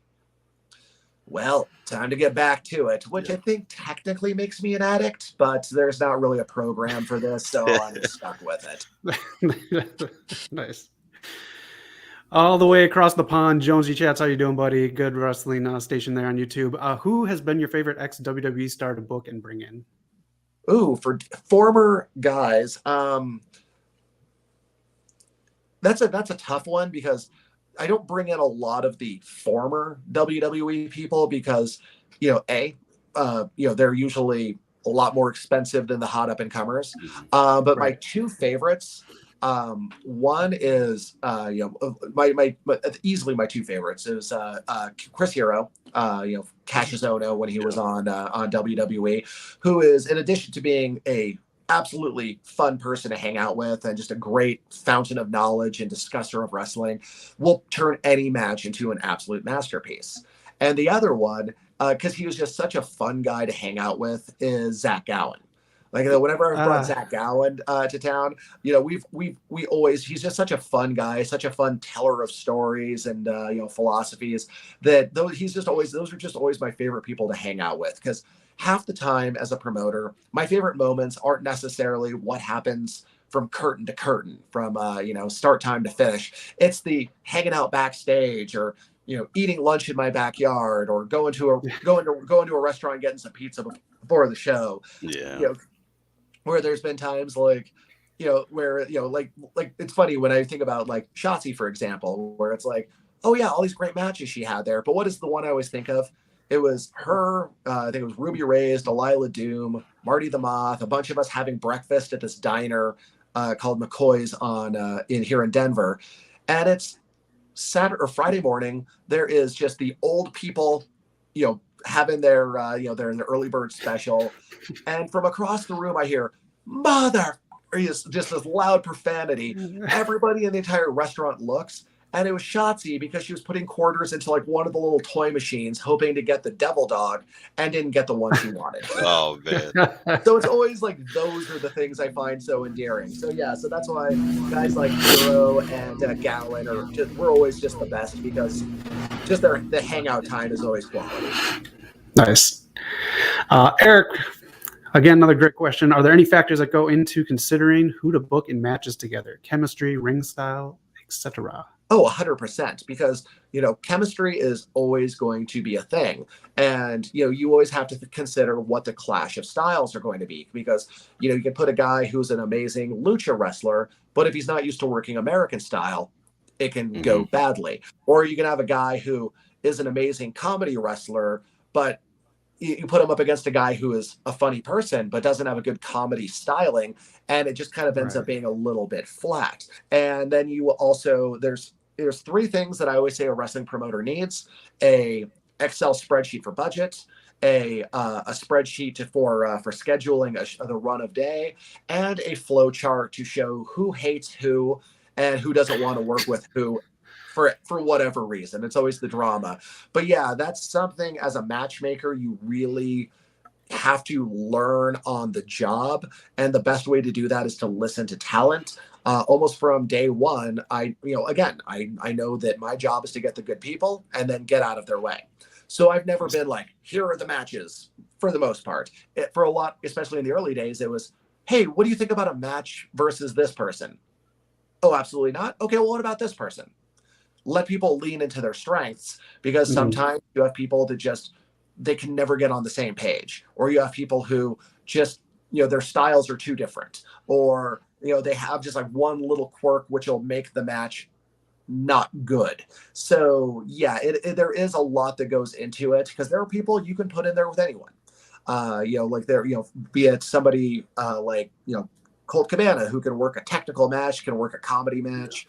Well, time to get back to it, which I think technically makes me an addict, but there's not really a program for this, so I'm just stuck with it. Nice. All the way across the pond, Jonesy Chats, how you doing, buddy? Good wrestling station there on YouTube. Who has been your favorite ex-WWE star to book and bring in? Ooh, for former guys, that's a tough one, because I don't bring in a lot of the former WWE people because, they're usually a lot more expensive than the hot up and comers. But right. My two favorites, One is my easily my two favorites is Chris Hero, Cassius Ohno when he was on WWE, who is, in addition to being a absolutely fun person to hang out with and just a great fountain of knowledge and discusser of wrestling, will turn any match into an absolute masterpiece. And the other one, because he was just such a fun guy to hang out with, is Zach Gowen. Like, whenever I brought Zach Gowen to town, we always, he's just such a fun guy, such a fun teller of stories and philosophies, that those are just always my favorite people to hang out with. Because half the time as a promoter, my favorite moments aren't necessarily what happens from curtain to curtain, from start time to finish. It's the hanging out backstage, or eating lunch in my backyard, or going to a restaurant and getting some pizza before the show. Yeah. Where there's been times like it's funny when I think about like Shotzi, for example, where it's like, oh yeah, all these great matches she had there, but what is the one I always think of? It was her, I think it was Ruby Reyes, Delilah Doom, Marty the Moth, a bunch of us having breakfast at this diner called McCoy's here in Denver. And it's Saturday or Friday morning. There is just the old people, having their early bird special. And from across the room, I hear, mother, just this loud profanity. Everybody in the entire restaurant looks. And it was Shotzi, because she was putting quarters into like one of the little toy machines, hoping to get the devil dog, and didn't get the one she wanted. Oh, man. So it's always like, those are the things I find so endearing. So yeah, so that's why guys like Hero and Gowen we're always just the best, because just the hangout time is always quality. Nice. Eric, again, another great question. Are there any factors that go into considering who to book in matches together? Chemistry, ring style, etc. Oh, 100%, because, chemistry is always going to be a thing. And, you always have to consider what the clash of styles are going to be, because, you can put a guy who's an amazing lucha wrestler, but if he's not used to working American style, it can go badly. Or you can have a guy who is an amazing comedy wrestler, but you put him up against a guy who is a funny person but doesn't have a good comedy styling, and it just kind of ends up being a little bit flat. And then you also, there's three things that I always say a wrestling promoter needs: a Excel spreadsheet for budget, a spreadsheet for scheduling the run of day, and a flow chart to show who hates who and who doesn't want to work with who for whatever reason. It's always the drama. But yeah, that's something as a matchmaker you really have to learn on the job. And the best way to do that is to listen to talent. Almost from day one, I know that my job is to get the good people and then get out of their way. So I've never been like, here are the matches, for the most part. For a lot, especially in the early days, it was, hey, what do you think about a match versus this person? Oh, absolutely not. Okay, well, what about this person? Let people lean into their strengths, because sometimes you have people that they can never get on the same page, or you have people who just, their styles are too different, or, they have just like one little quirk which will make the match not good. So yeah, there is a lot that goes into it, because there are people you can put in there with anyone. Be it somebody like, Colt Cabana, who can work a technical match, can work a comedy match,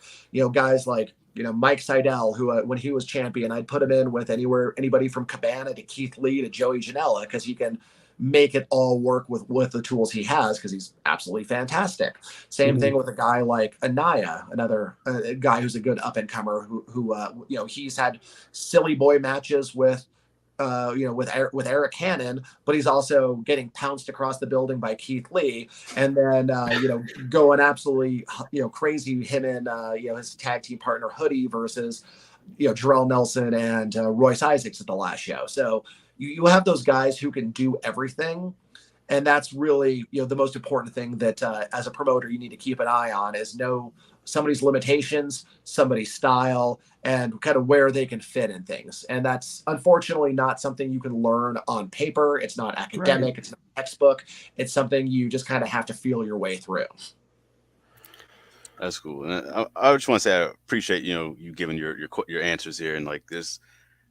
guys like, Mike Seidel, who when he was champion, I'd put him in with anybody from Cabana to Keith Lee to Joey Janela, because he can make it all work with the tools he has, because he's absolutely fantastic. Same thing with a guy like Anaya, another guy who's a good up and comer who he's had silly boy matches with Eric Hannon, but he's also getting pounced across the building by Keith Lee, and then going absolutely crazy, him and his tag team partner Hoodie versus Jarrell Nelson and Royce Isaacs at the last show. So you have those guys who can do everything, and that's really the most important thing that as a promoter you need to keep an eye on, is know somebody's limitations, somebody's style, and kind of where they can fit in things. And that's unfortunately not something you can learn on paper. It's not academic. Right. It's not textbook. It's something you just kind of have to feel your way through. That's cool. And I just want to say I appreciate you giving your answers here. And like this,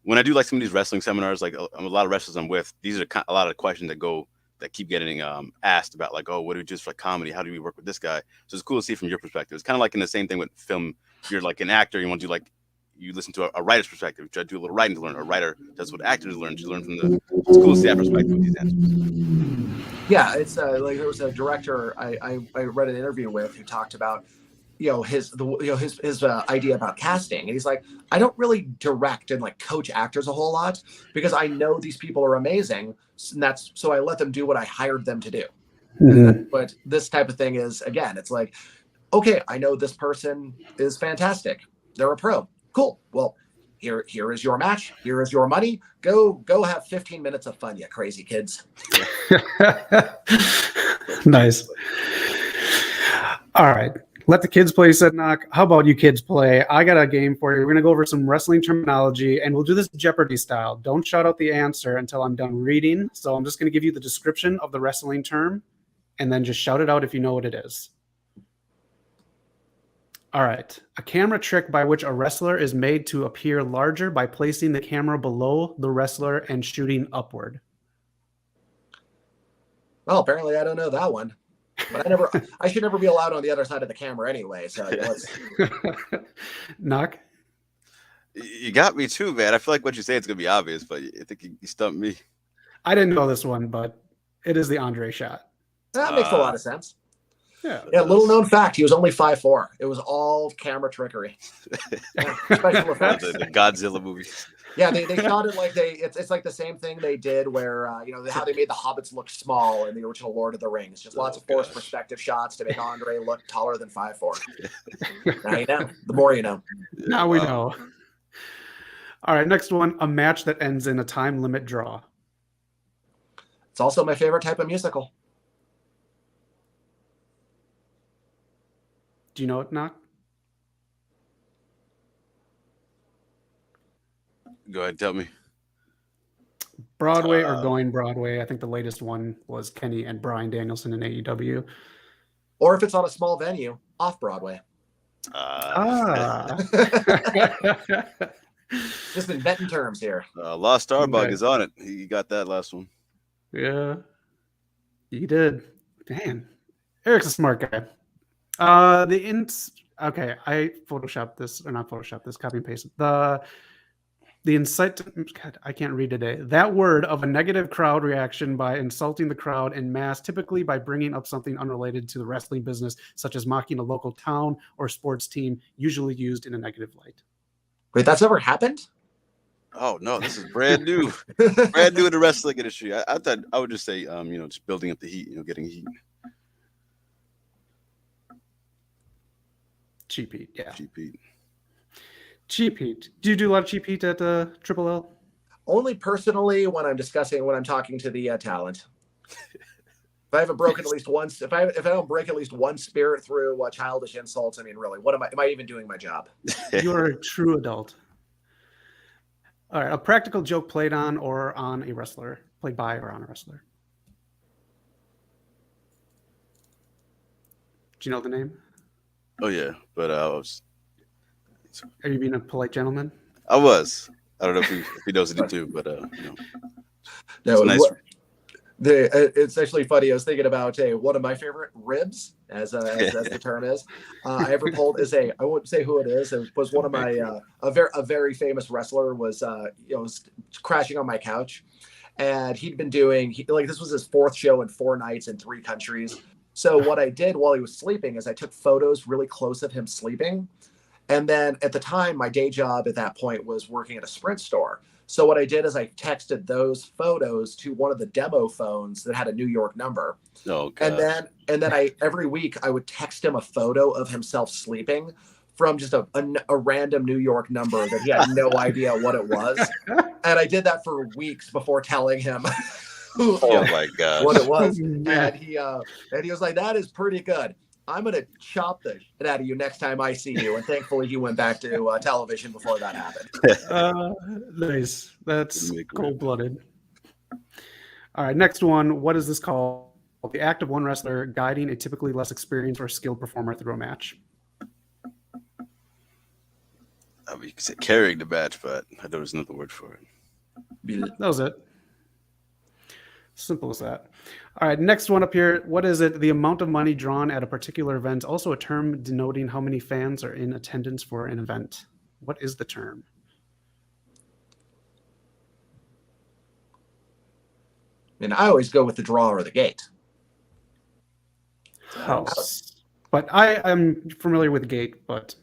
when I do like some of these wrestling seminars, like a lot of wrestlers I'm with, these are a lot of questions that that keep getting asked about, like, oh, what do we do for comedy? How do we work with this guy? So it's cool to see from your perspective. It's kind of like in the same thing with film. If you're like an actor, you want to do like, you listen to a writer's perspective, you try to do a little writing to learn. A writer does what actors learn. You learn from the. It's cool to see that perspective with these answers. Yeah, it's like there was a director I read an interview with who talked about his idea about casting, and he's like, I don't really direct and like coach actors a whole lot because I know these people are amazing, and so I let them do what I hired them to do. Mm-hmm. But this type of thing is, again, it's like, okay, I know this person is fantastic. They're a pro. Cool. Well, here is your match. Here is your money. Go have 15 minutes of fun, you crazy kids. Nice. All right. Let the kids play, said Knock. How about you kids play? I got a game for you. We're going to go over some wrestling terminology, and we'll do this Jeopardy style. Don't shout out the answer until I'm done reading. So I'm just going to give you the description of the wrestling term, and then just shout it out if you know what it is. All right. A camera trick by which a wrestler is made to appear larger by placing the camera below the wrestler and shooting upward. Well, apparently I don't know that one. But I should never be allowed on the other side of the camera anyway. So let's Knock. You got me too, man. I feel like what you say it's gonna be obvious, but I think you stumped me. I didn't know this one, but it is the Andre shot. That makes a lot of sense. Yeah. Little known fact: he was only 5'4". It was all camera trickery. Yeah, special effects. The Godzilla movie. Yeah, they shot it like it's like the same thing they did where how they made the hobbits look small in the original Lord of the Rings. Just lots of forced perspective shots to make Andre look taller than 5'4". Now you know. The more you know. Now we know. All right, next one: a match that ends in a time limit draw. It's also my favorite type of musical. Do you know it, Knock? Go ahead, tell me. Broadway or going Broadway. I think the latest one was Kenny and Bryan Danielson in AEW. Or if it's on a small venue, off Broadway. Just inventing terms here. Lost Starbug is on it. He got that last one. Yeah, he did. Man, Eric's a smart guy. Okay, I photoshopped this, or not photoshopped this, copy and paste it. The insight, God, I can't read today. That word of a negative crowd reaction by insulting the crowd en masse, typically by bringing up something unrelated to the wrestling business, such as mocking a local town or sports team, usually used in a negative light. Wait, that's ever happened? Oh no, this is brand new. Brand new in the wrestling industry. I thought I would just say, just building up the heat, getting heat. Cheap Heat, yeah. Cheap Heat. Cheap Heat. Do you do a lot of Cheap Heat at Triple L? Only personally when I'm talking to the talent. If I haven't broken at least once, if I don't break at least one spirit through childish insults, I mean, really, what am I even doing my job? You're a true adult. All right, a practical joke played on or on a wrestler, played by or on a wrestler. Do you know the name? Oh yeah, but Are you being a polite gentleman? I was. I don't know if he knows it too, but No, it's nice. It's actually funny. I was thinking about one of my favorite ribs, as the term is. I ever pulled I won't say who it is. It was one of my a very famous wrestler was crashing on my couch, and he'd been doing this was his 4th show in 4 nights in 3 countries. So what I did while he was sleeping is I took photos really close of him sleeping. And then at the time, my day job at that point was working at a Sprint store. So what I did is I texted those photos to one of the demo phones that had a New York number. Oh, gosh. And then every week I would text him a photo of himself sleeping from just a random New York number that he had no idea what it was. And I did that for weeks before telling him my God, what it was. And he was like, that is pretty good. I'm going to chop the shit out of you next time I see you. And thankfully he went back to television before that happened. Nice. That's cold-blooded. All right, next one. What is this called? The act of one wrestler guiding a typically less experienced or skilled performer through a match. I mean, you could say carrying the match, but I know there's another word for it. That was it. Simple as that. All right, next one up here. What is it? The amount of money drawn at a particular event, also a term denoting how many fans are in attendance for an event. What is the term? And I always go with the draw or the gate. House. But I am familiar with gate, but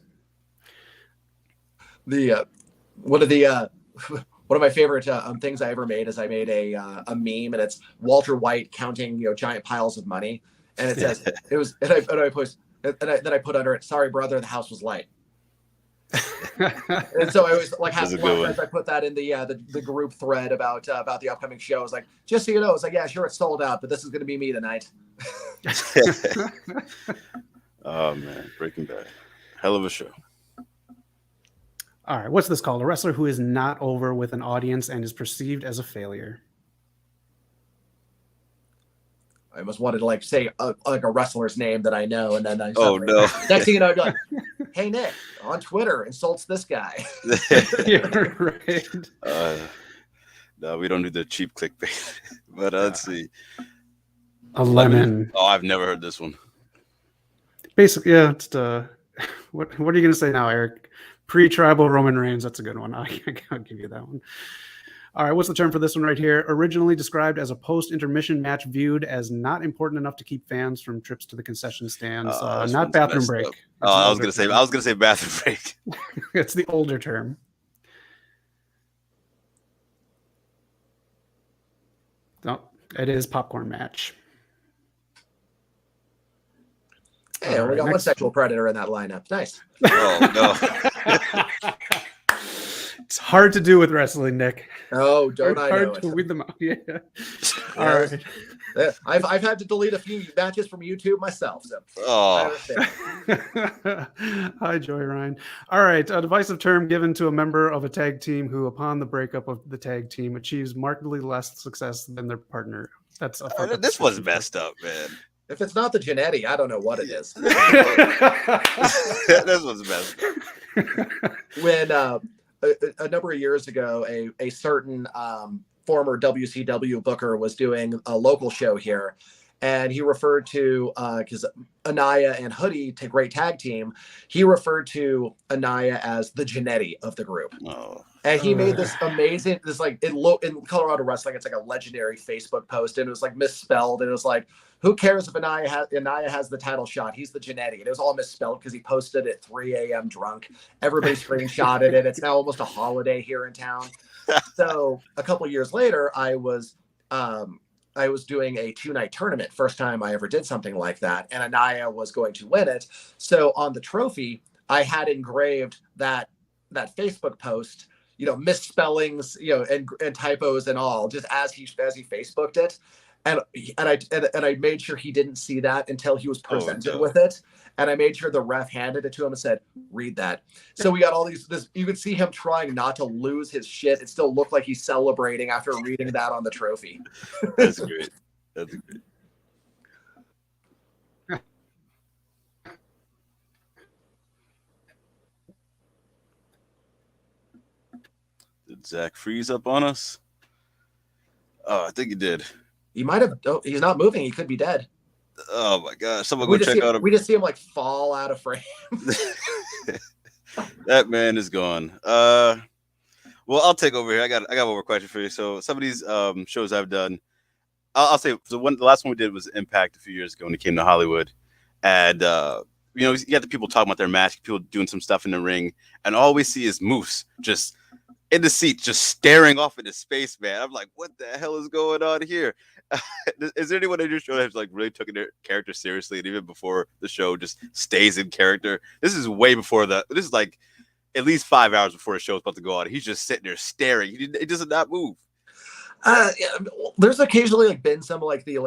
one of my favorite things I ever made is I made a meme, and it's Walter White counting giant piles of money, and it says then I put under it, "Sorry, brother, the house was light." And so I always like have friends. I put that in the group thread about the upcoming show. It's like, just so you know, it's like, yeah, sure, it's sold out, but this is going to be me tonight. Oh man, Breaking Bad, hell of a show. All right, what's this called? A wrestler who is not over with an audience and is perceived as a failure. I almost wanted to say like a wrestler's name that I know, and then no. Next thing you know, I'd be like, "Hey Nick, on Twitter insults this guy." You're right. No, we don't do the cheap clickbait. But let's see. A lemon. Oh, I've never heard this one. Basically, yeah. It's what are you gonna say now, Eric? Pre-tribal Roman Reigns. That's a good one. I'll give you that one. All right, what's the term for this one right here? Originally described as a post-intermission match viewed as not important enough to keep fans from trips to the concession stands. Not bathroom break. I was gonna say bathroom break. It's the older term. No, it is popcorn match. Hey, we got one sexual predator in that lineup. Nice. Oh no. It's hard to do with wrestling, Nick. Oh, don't I know it? Hard to weed them out. Yeah. All right. I've had to delete a few matches from YouTube myself. So I understand. Hi, Joy Ryan. All right. A divisive term given to a member of a tag team who, upon the breakup of the tag team, achieves markedly less success than their partner. That's this was messed up, man. If it's not the Genetti, I don't know what it is. This was messed up. When a number of years ago, a certain former WCW booker was doing a local show here, and he referred to, because Anaya and Hoodie, a great tag team, he referred to Anaya as the Genetti of the group. Oh. And he made this amazing, in Colorado wrestling, it's like a legendary Facebook post, and it was like misspelled, and it was like, who cares if Anaya has the title shot? He's the Genetti. And it was all misspelled because he posted at 3 a.m. drunk. Everybody screenshotted it. It's now almost a holiday here in town. So a couple of years later, I was doing a 2-night tournament. First time I ever did something like that. And Anaya was going to win it. So on the trophy, I had engraved that Facebook post, misspellings, and typos and all, just as he Facebooked it. And I made sure he didn't see that until he was presented with it. And I made sure the ref handed it to him and said, "Read that." So we got all this, you could see him trying not to lose his shit. It still looked like he's celebrating after reading that on the trophy. That's great. That's great. Did Zach freeze up on us? Oh, I think he did. He might have. Oh, he's not moving. He could be dead. Oh my gosh! Someone go check out him. We just see him fall out of frame. That man is gone. Well, I'll take over here. I got one more question for you. So some of these shows I've done, I'll say the last one we did was Impact a few years ago when it came to Hollywood, and you got the people talking about their match, people doing some stuff in the ring, and all we see is Moose just in the seat, just staring off into space, man. I'm like, what the hell is going on here? Is there anyone in your show that's really taken their character seriously, and even before the show just stays in character? This is way before this is like at least 5 hours before the show is about to go on. He's just sitting there staring. He does not move. Yeah, there's occasionally been some the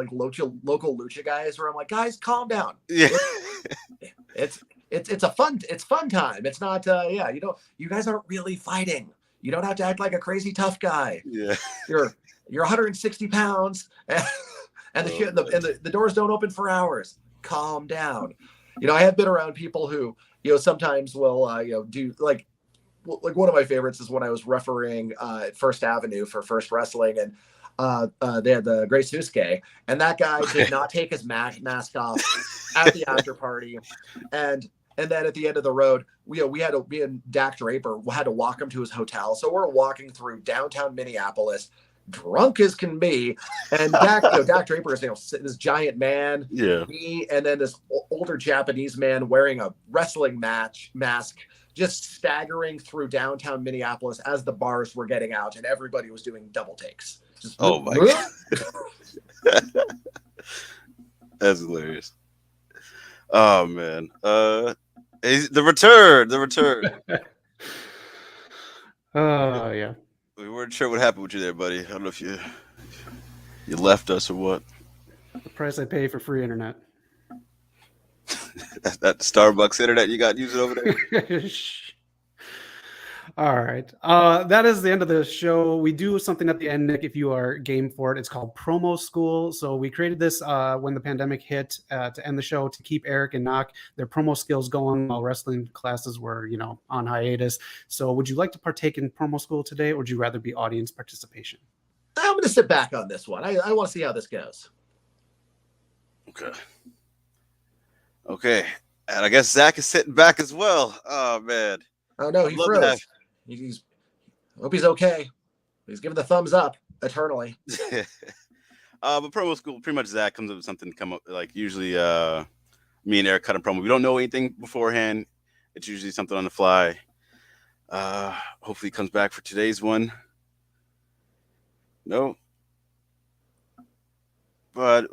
local lucha guys where I'm like, guys, calm down. Yeah. It's fun time. It's not you guys aren't really fighting. You don't have to act like a crazy tough guy. Yeah. You're 160 pounds and the doors don't open for hours. Calm down. I have been around people who, sometimes will, do like one of my favorites is when I was refereeing at First Avenue for First Wrestling. And they had the Great Susuke, and that guy did not take his mask off at the after party, and then at the end of the road, me and Dak Draper had to walk him to his hotel. So we're walking through downtown Minneapolis, drunk as can be, and Dak Draper is this giant man, me, and then this older Japanese man wearing a wrestling mask, just staggering through downtown Minneapolis as the bars were getting out, and everybody was doing double takes. Just, oh my God. That's hilarious. Oh man. The return. Oh yeah. We weren't sure what happened with you there, buddy. I don't know if you left us or what. The price I pay for free internet. that Starbucks internet you got using over there. All right. That is the end of the show. We do something at the end, Nick, if you are game for it. It's called Promo School. So we created this when the pandemic hit to end the show, to keep Eric and Knock their promo skills going while wrestling classes were, on hiatus. So would you like to partake in Promo School today, or would you rather be audience participation? I'm going to sit back on this one. I want to see how this goes. Okay. And I guess Zach is sitting back as well. Oh, man. Oh, no, he froze. I hope he's okay. He's giving the thumbs up eternally. But Promo School, pretty much Zach comes up with something to come up. Like usually me and Eric cut a promo. We don't know anything beforehand. It's usually something on the fly. Hopefully he comes back for today's one. No. But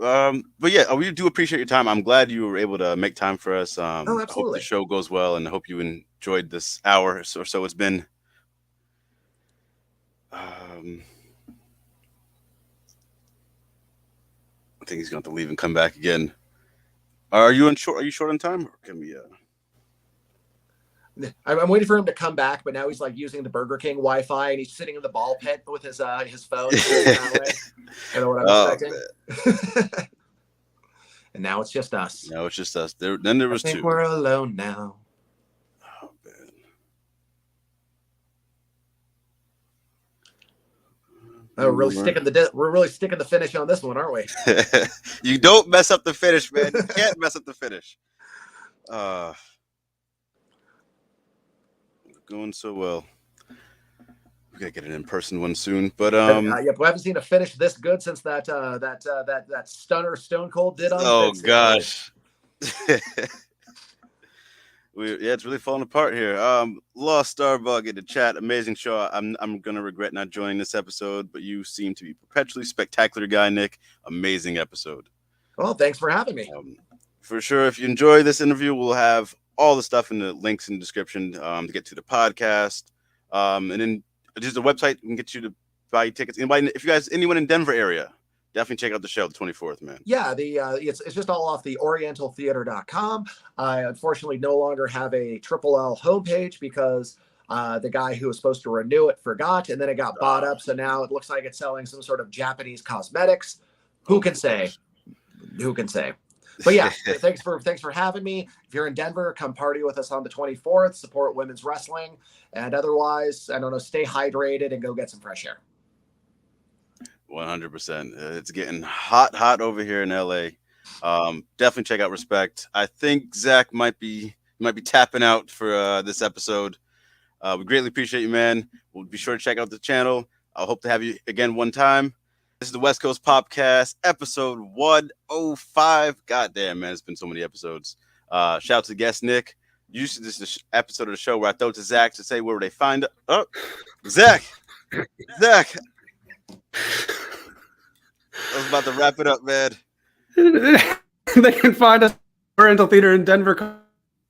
yeah, we do appreciate your time. I'm glad you were able to make time for us. Absolutely. I hope the show goes well, and I hope you enjoyed this hour or so it's been. I think he's going to leave and come back again. Are you short on time? Or can we? I'm waiting for him to come back, but now he's like using the Burger King Wi-Fi, and he's sitting in the ball pit with his phone. I know what I'm expecting. And now it's just us. Now it's just us. Then there was I think two. We're alone now. Oh man. Oh, we're really sticking the finish on this one, aren't we? You don't mess up the finish, man. You can't mess up the finish. Going so well. We gotta get an in-person one soon, but we haven't seen a finish this good since that stunner Stone Cold did on. Oh gosh. It's really falling apart here. Lost Starbug in the chat. Amazing show. I'm gonna regret not joining this episode, but you seem to be perpetually spectacular guy, Nick. Amazing episode. Well, thanks for having me. For sure. If you enjoy this interview, we'll have all the stuff in the links in the description to get to the podcast. And then just the website can get you to buy tickets. Anyone in Denver area, definitely check out the show the 24th, man. Yeah, it's just all off the orientaltheater.com. I unfortunately no longer have a Triple L homepage because the guy who was supposed to renew it forgot, and then it got bought up. So now it looks like it's selling some sort of Japanese cosmetics. Who can say? But yeah, thanks for having me. If you're in Denver, come party with us on the 24th. Support women's wrestling, and otherwise, I don't know, stay hydrated and go get some fresh air. 100%. It's getting hot over here in LA. Definitely check out Respect. I think Zach might be tapping out for this episode. We greatly appreciate you, man. We'll be sure to check out the channel. I hope to have you again one time. This is the West Coast PopCast, episode 105. God damn, man, it's been so many episodes. Shout out to guest Nick. Usually this is the episode of the show where I throw it to Zach to say where they find it. Oh, Zach. I was about to wrap it up, man. They can find us at Oriental Theater in Denver,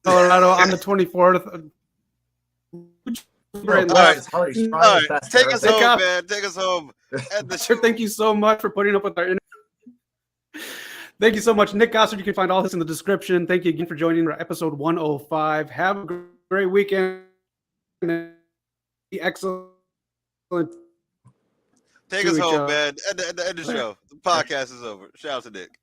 Colorado on the 24th. All right. Take us home, man. Take us home. Thank you so much for putting up with our interview. Thank you so much, Nick Gossert. You can find all this in the description. Thank you again for joining our episode 105. Have a great weekend. Be excellent. Take us home, man. End the show. The podcast is over. Shout out to Nick.